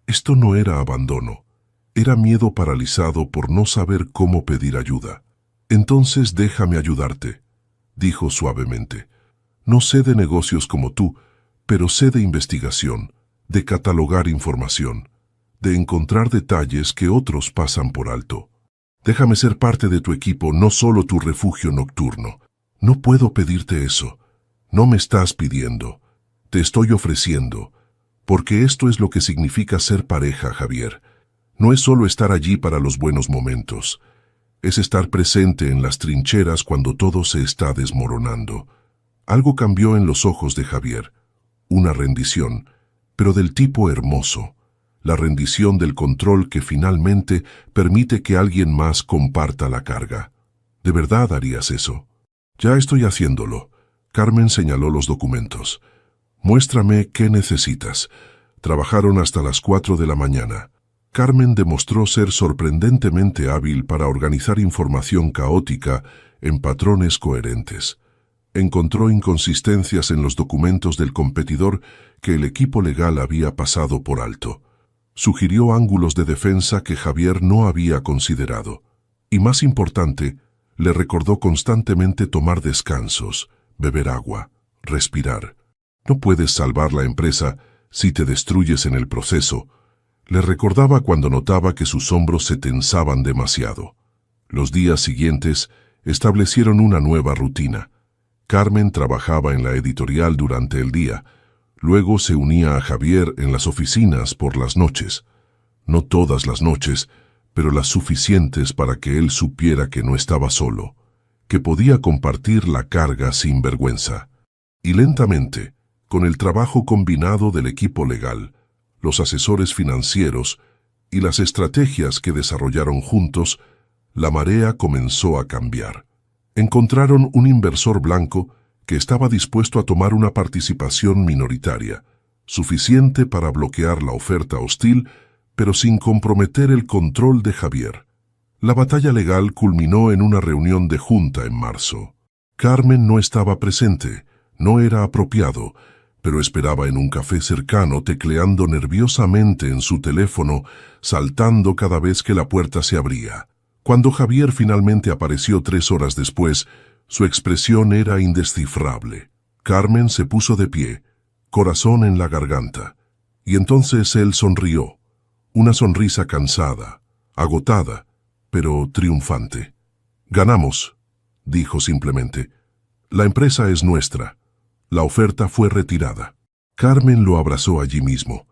Esto no era abandono, era miedo paralizado por no saber cómo pedir ayuda. Entonces déjame ayudarte, dijo suavemente. No sé de negocios como tú, pero sé de investigación, de catalogar información, de encontrar detalles que otros pasan por alto. Déjame ser parte de tu equipo, no solo tu refugio nocturno. No puedo pedirte eso. No me estás pidiendo. Te estoy ofreciendo. Porque esto es lo que significa ser pareja, Javier. No es solo estar allí para los buenos momentos. Es estar presente en las trincheras cuando todo se está desmoronando. Algo cambió en los ojos de Javier. Una rendición, pero del tipo hermoso. La rendición del control que finalmente permite que alguien más comparta la carga. ¿De verdad harías eso? Ya estoy haciéndolo. Carmen señaló los documentos. Muéstrame qué necesitas. Trabajaron hasta las 4 de la mañana. Carmen demostró ser sorprendentemente hábil para organizar información caótica en patrones coherentes. Encontró inconsistencias en los documentos del competidor que el equipo legal había pasado por alto. Sugirió ángulos de defensa que Javier no había considerado. Y más importante, le recordó constantemente tomar descansos, beber agua, respirar. No puedes salvar la empresa si te destruyes en el proceso. Le recordaba cuando notaba que sus hombros se tensaban demasiado. Los días siguientes establecieron una nueva rutina. Carmen trabajaba en la editorial durante el día. Luego se unía a Javier en las oficinas por las noches. No todas las noches, pero las suficientes para que él supiera que no estaba solo, que podía compartir la carga sin vergüenza. Y lentamente, con el trabajo combinado del equipo legal, los asesores financieros y las estrategias que desarrollaron juntos, la marea comenzó a cambiar. Encontraron un inversor blanco que estaba dispuesto a tomar una participación minoritaria, suficiente para bloquear la oferta hostil, pero sin comprometer el control de Javier. La batalla legal culminó en una reunión de junta en marzo. Carmen no estaba presente, no era apropiado, pero esperaba en un café cercano tecleando nerviosamente en su teléfono, saltando cada vez que la puerta se abría. Cuando Javier finalmente apareció 3 horas después, su expresión era indescifrable. Carmen se puso de pie, corazón en la garganta, y entonces él sonrió, una sonrisa cansada, agotada, pero triunfante. «Ganamos», dijo simplemente. «La empresa es nuestra». La oferta fue retirada. Carmen lo abrazó allí mismo,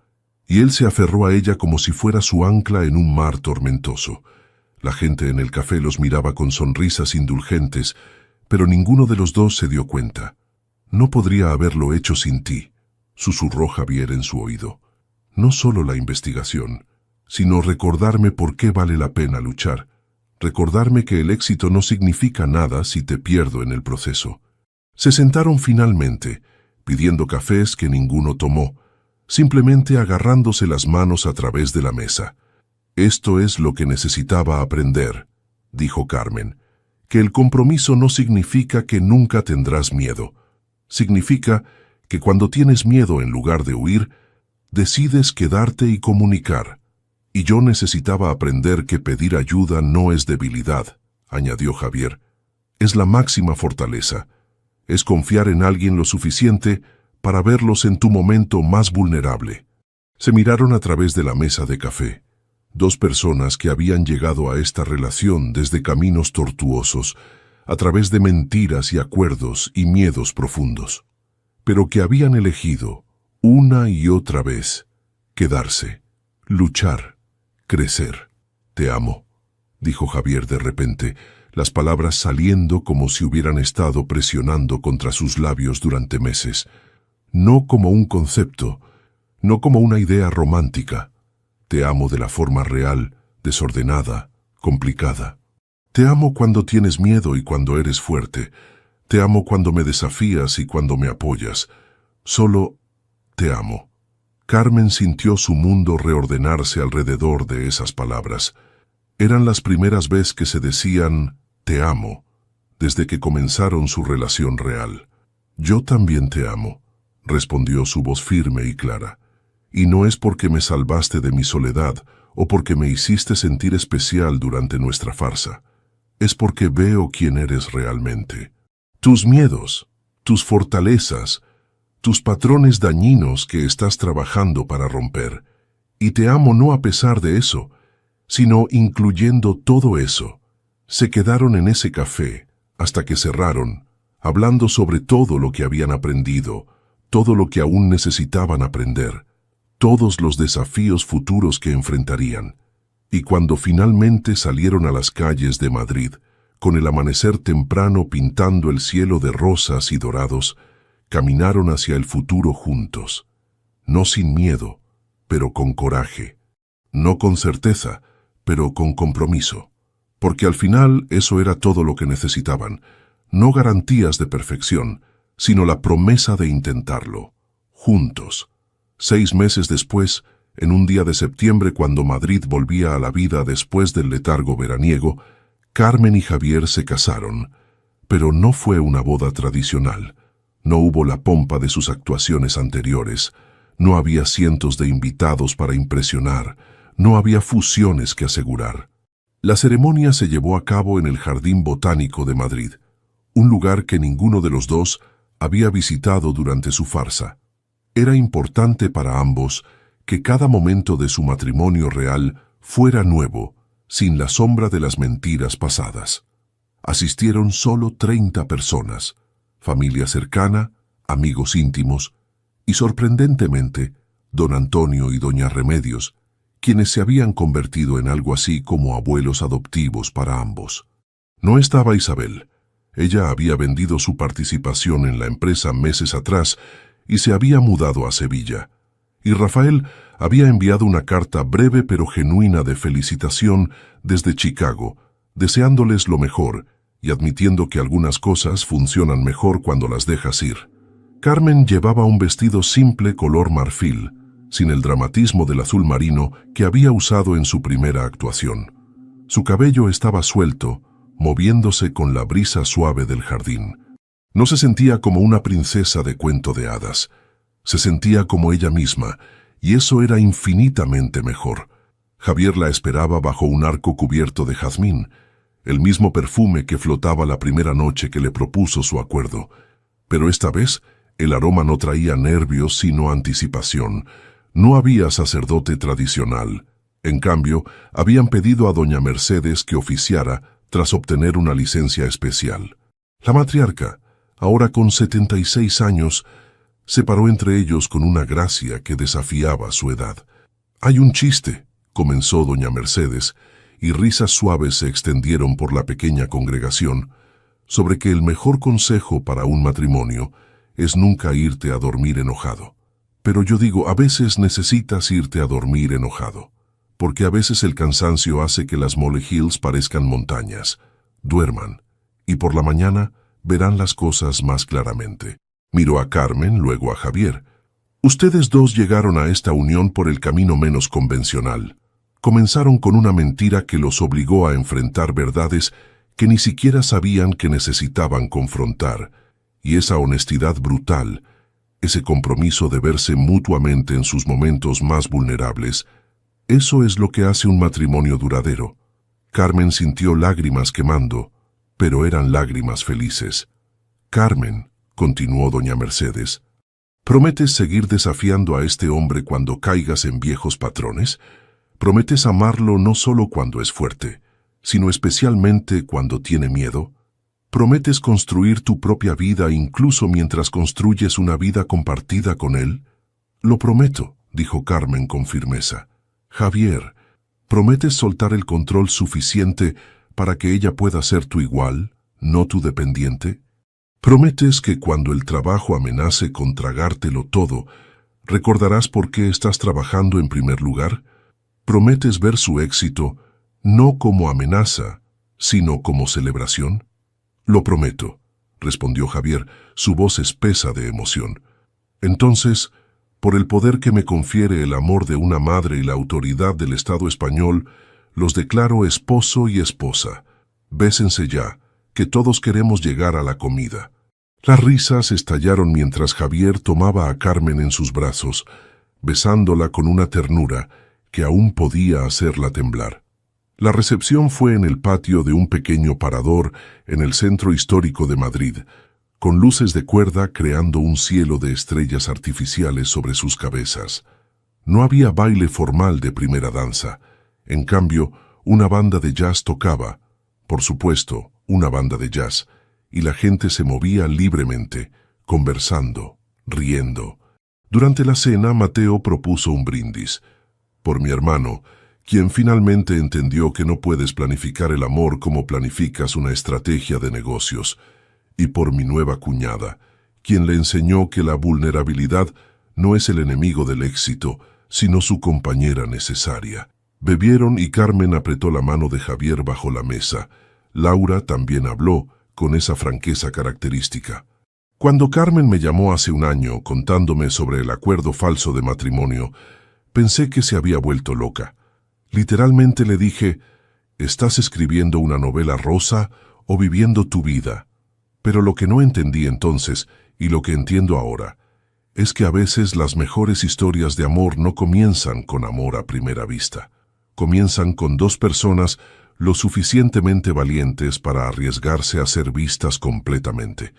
y él se aferró a ella como si fuera su ancla en un mar tormentoso. La gente en el café los miraba con sonrisas indulgentes, pero ninguno de los dos se dio cuenta. «No podría haberlo hecho sin ti», susurró Javier en su oído. «No solo la investigación, sino recordarme por qué vale la pena luchar, recordarme que el éxito no significa nada si te pierdo en el proceso. Se sentaron finalmente, pidiendo cafés que ninguno tomó, simplemente agarrándose las manos a través de la mesa. Esto es lo que necesitaba aprender, dijo Carmen, que el compromiso no significa que nunca tendrás miedo. Significa que cuando tienes miedo en lugar de huir, decides quedarte y comunicar. Y yo necesitaba aprender que pedir ayuda no es debilidad, añadió Javier. Es la máxima fortaleza. Es confiar en alguien lo suficiente para verlos en tu momento más vulnerable. Se miraron a través de la mesa de café. Dos personas que habían llegado a esta relación desde caminos tortuosos, a través de mentiras y acuerdos y miedos profundos, pero que habían elegido, una y otra vez, quedarse, luchar, crecer. Te amo, dijo Javier de repente, las palabras saliendo como si hubieran estado presionando contra sus labios durante meses. No como un concepto, no como una idea romántica. Te amo de la forma real, desordenada, complicada. Te amo cuando tienes miedo y cuando eres fuerte. Te amo cuando me desafías y cuando me apoyas. Solo te amo. Carmen sintió su mundo reordenarse alrededor de esas palabras. Eran las primeras veces que se decían «te amo», desde que comenzaron su relación real. «Yo también te amo», respondió su voz firme y clara. «Y no es porque me salvaste de mi soledad o porque me hiciste sentir especial durante nuestra farsa. Es porque veo quién eres realmente. Tus miedos, tus fortalezas, tus patrones dañinos que estás trabajando para romper. Y te amo no a pesar de eso, sino incluyendo todo eso». Se quedaron en ese café hasta que cerraron, hablando sobre todo lo que habían aprendido, todo lo que aún necesitaban aprender, todos los desafíos futuros que enfrentarían. Y cuando finalmente salieron a las calles de Madrid, con el amanecer temprano pintando el cielo de rosas y dorados, caminaron hacia el futuro juntos. No sin miedo, pero con coraje. No con certeza, pero con compromiso. Porque al final eso era todo lo que necesitaban. No garantías de perfección, sino la promesa de intentarlo. Juntos. 6 meses después, en un día de septiembre cuando Madrid volvía a la vida después del letargo veraniego, Carmen y Javier se casaron. Pero no fue una boda tradicional. No hubo la pompa de sus actuaciones anteriores. No había cientos de invitados para impresionar. No había fusiones que asegurar. La ceremonia se llevó a cabo en el Jardín Botánico de Madrid, un lugar que ninguno de los dos había visitado durante su farsa. Era importante para ambos que cada momento de su matrimonio real fuera nuevo, sin la sombra de las mentiras pasadas. Asistieron solo 30 personas, familia cercana, amigos íntimos, y sorprendentemente, don Antonio y doña Remedios, quienes se habían convertido en algo así como abuelos adoptivos para ambos. No estaba Isabel. Ella había vendido su participación en la empresa meses atrás y se había mudado a Sevilla. Y Rafael había enviado una carta breve pero genuina de felicitación desde Chicago, deseándoles lo mejor y admitiendo que algunas cosas funcionan mejor cuando las dejas ir. Carmen llevaba un vestido simple color marfil, sin el dramatismo del azul marino que había usado en su primera actuación. Su cabello estaba suelto, moviéndose con la brisa suave del jardín. No se sentía como una princesa de cuento de hadas. Se sentía como ella misma, y eso era infinitamente mejor. Javier la esperaba bajo un arco cubierto de jazmín, el mismo perfume que flotaba la primera noche que le propuso su acuerdo. Pero esta vez, el aroma no traía nervios sino anticipación. No había sacerdote tradicional. En cambio, habían pedido a doña Mercedes que oficiara tras obtener una licencia especial. La matriarca, ahora con 76 años, se paró entre ellos con una gracia que desafiaba su edad. «Hay un chiste», comenzó doña Mercedes, y risas suaves se extendieron por la pequeña congregación, sobre que el mejor consejo para un matrimonio es nunca irte a dormir enojado. Pero yo digo, a veces necesitas irte a dormir enojado. porque a veces el cansancio hace que las molehills parezcan montañas. Duerman, y por la mañana verán las cosas más claramente. Miró a Carmen, luego a Javier. Ustedes dos llegaron a esta unión por el camino menos convencional. Comenzaron con una mentira que los obligó a enfrentar verdades que ni siquiera sabían que necesitaban confrontar, y esa honestidad brutal, ese compromiso de verse mutuamente en sus momentos más vulnerables, eso es lo que hace un matrimonio duradero. Carmen sintió lágrimas quemando, pero eran lágrimas felices. Carmen, continuó doña Mercedes, ¿prometes seguir desafiando a este hombre cuando caigas en viejos patrones? ¿Prometes amarlo no solo cuando es fuerte, sino especialmente cuando tiene miedo? ¿Prometes construir tu propia vida incluso mientras construyes una vida compartida con él? Lo prometo, dijo Carmen con firmeza. Javier, ¿prometes soltar el control suficiente para que ella pueda ser tu igual, no tu dependiente? ¿Prometes que cuando el trabajo amenace con tragártelo todo, recordarás por qué estás trabajando en primer lugar? ¿Prometes ver su éxito no como amenaza, sino como celebración? Lo prometo, respondió Javier, su voz espesa de emoción. Entonces, por el poder que me confiere el amor de una madre y la autoridad del Estado español, los declaro esposo y esposa. Bésense ya, que todos queremos llegar a la comida. Las risas estallaron mientras Javier tomaba a Carmen en sus brazos, besándola con una ternura que aún podía hacerla temblar. La recepción fue en el patio de un pequeño parador en el centro histórico de Madrid, con luces de cuerda creando un cielo de estrellas artificiales sobre sus cabezas. No había baile formal de primera danza. En cambio, una banda de jazz tocaba, por supuesto, una banda de jazz, y la gente se movía libremente, conversando, riendo. Durante la cena, Mateo propuso un brindis. Por mi hermano, quien finalmente entendió que no puedes planificar el amor como planificas una estrategia de negocios, y por mi nueva cuñada, quien le enseñó que la vulnerabilidad no es el enemigo del éxito, sino su compañera necesaria. Bebieron y Carmen apretó la mano de Javier bajo la mesa. Laura también habló, con esa franqueza característica. Cuando Carmen me llamó hace un año contándome sobre el acuerdo falso de matrimonio, pensé que se había vuelto loca. Literalmente le dije, ¿estás escribiendo una novela rosa o viviendo tu vida? Pero lo que no entendí entonces, y lo que entiendo ahora, es que a veces las mejores historias de amor no comienzan con amor a primera vista. Comienzan con dos personas lo suficientemente valientes para arriesgarse a ser vistas completamente,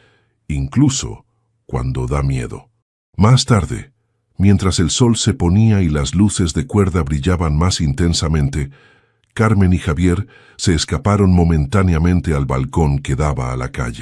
incluso cuando da miedo. Más tarde, mientras el sol se ponía y las luces de cuerda brillaban más intensamente, Carmen y Javier se escaparon momentáneamente al balcón que daba a la calle.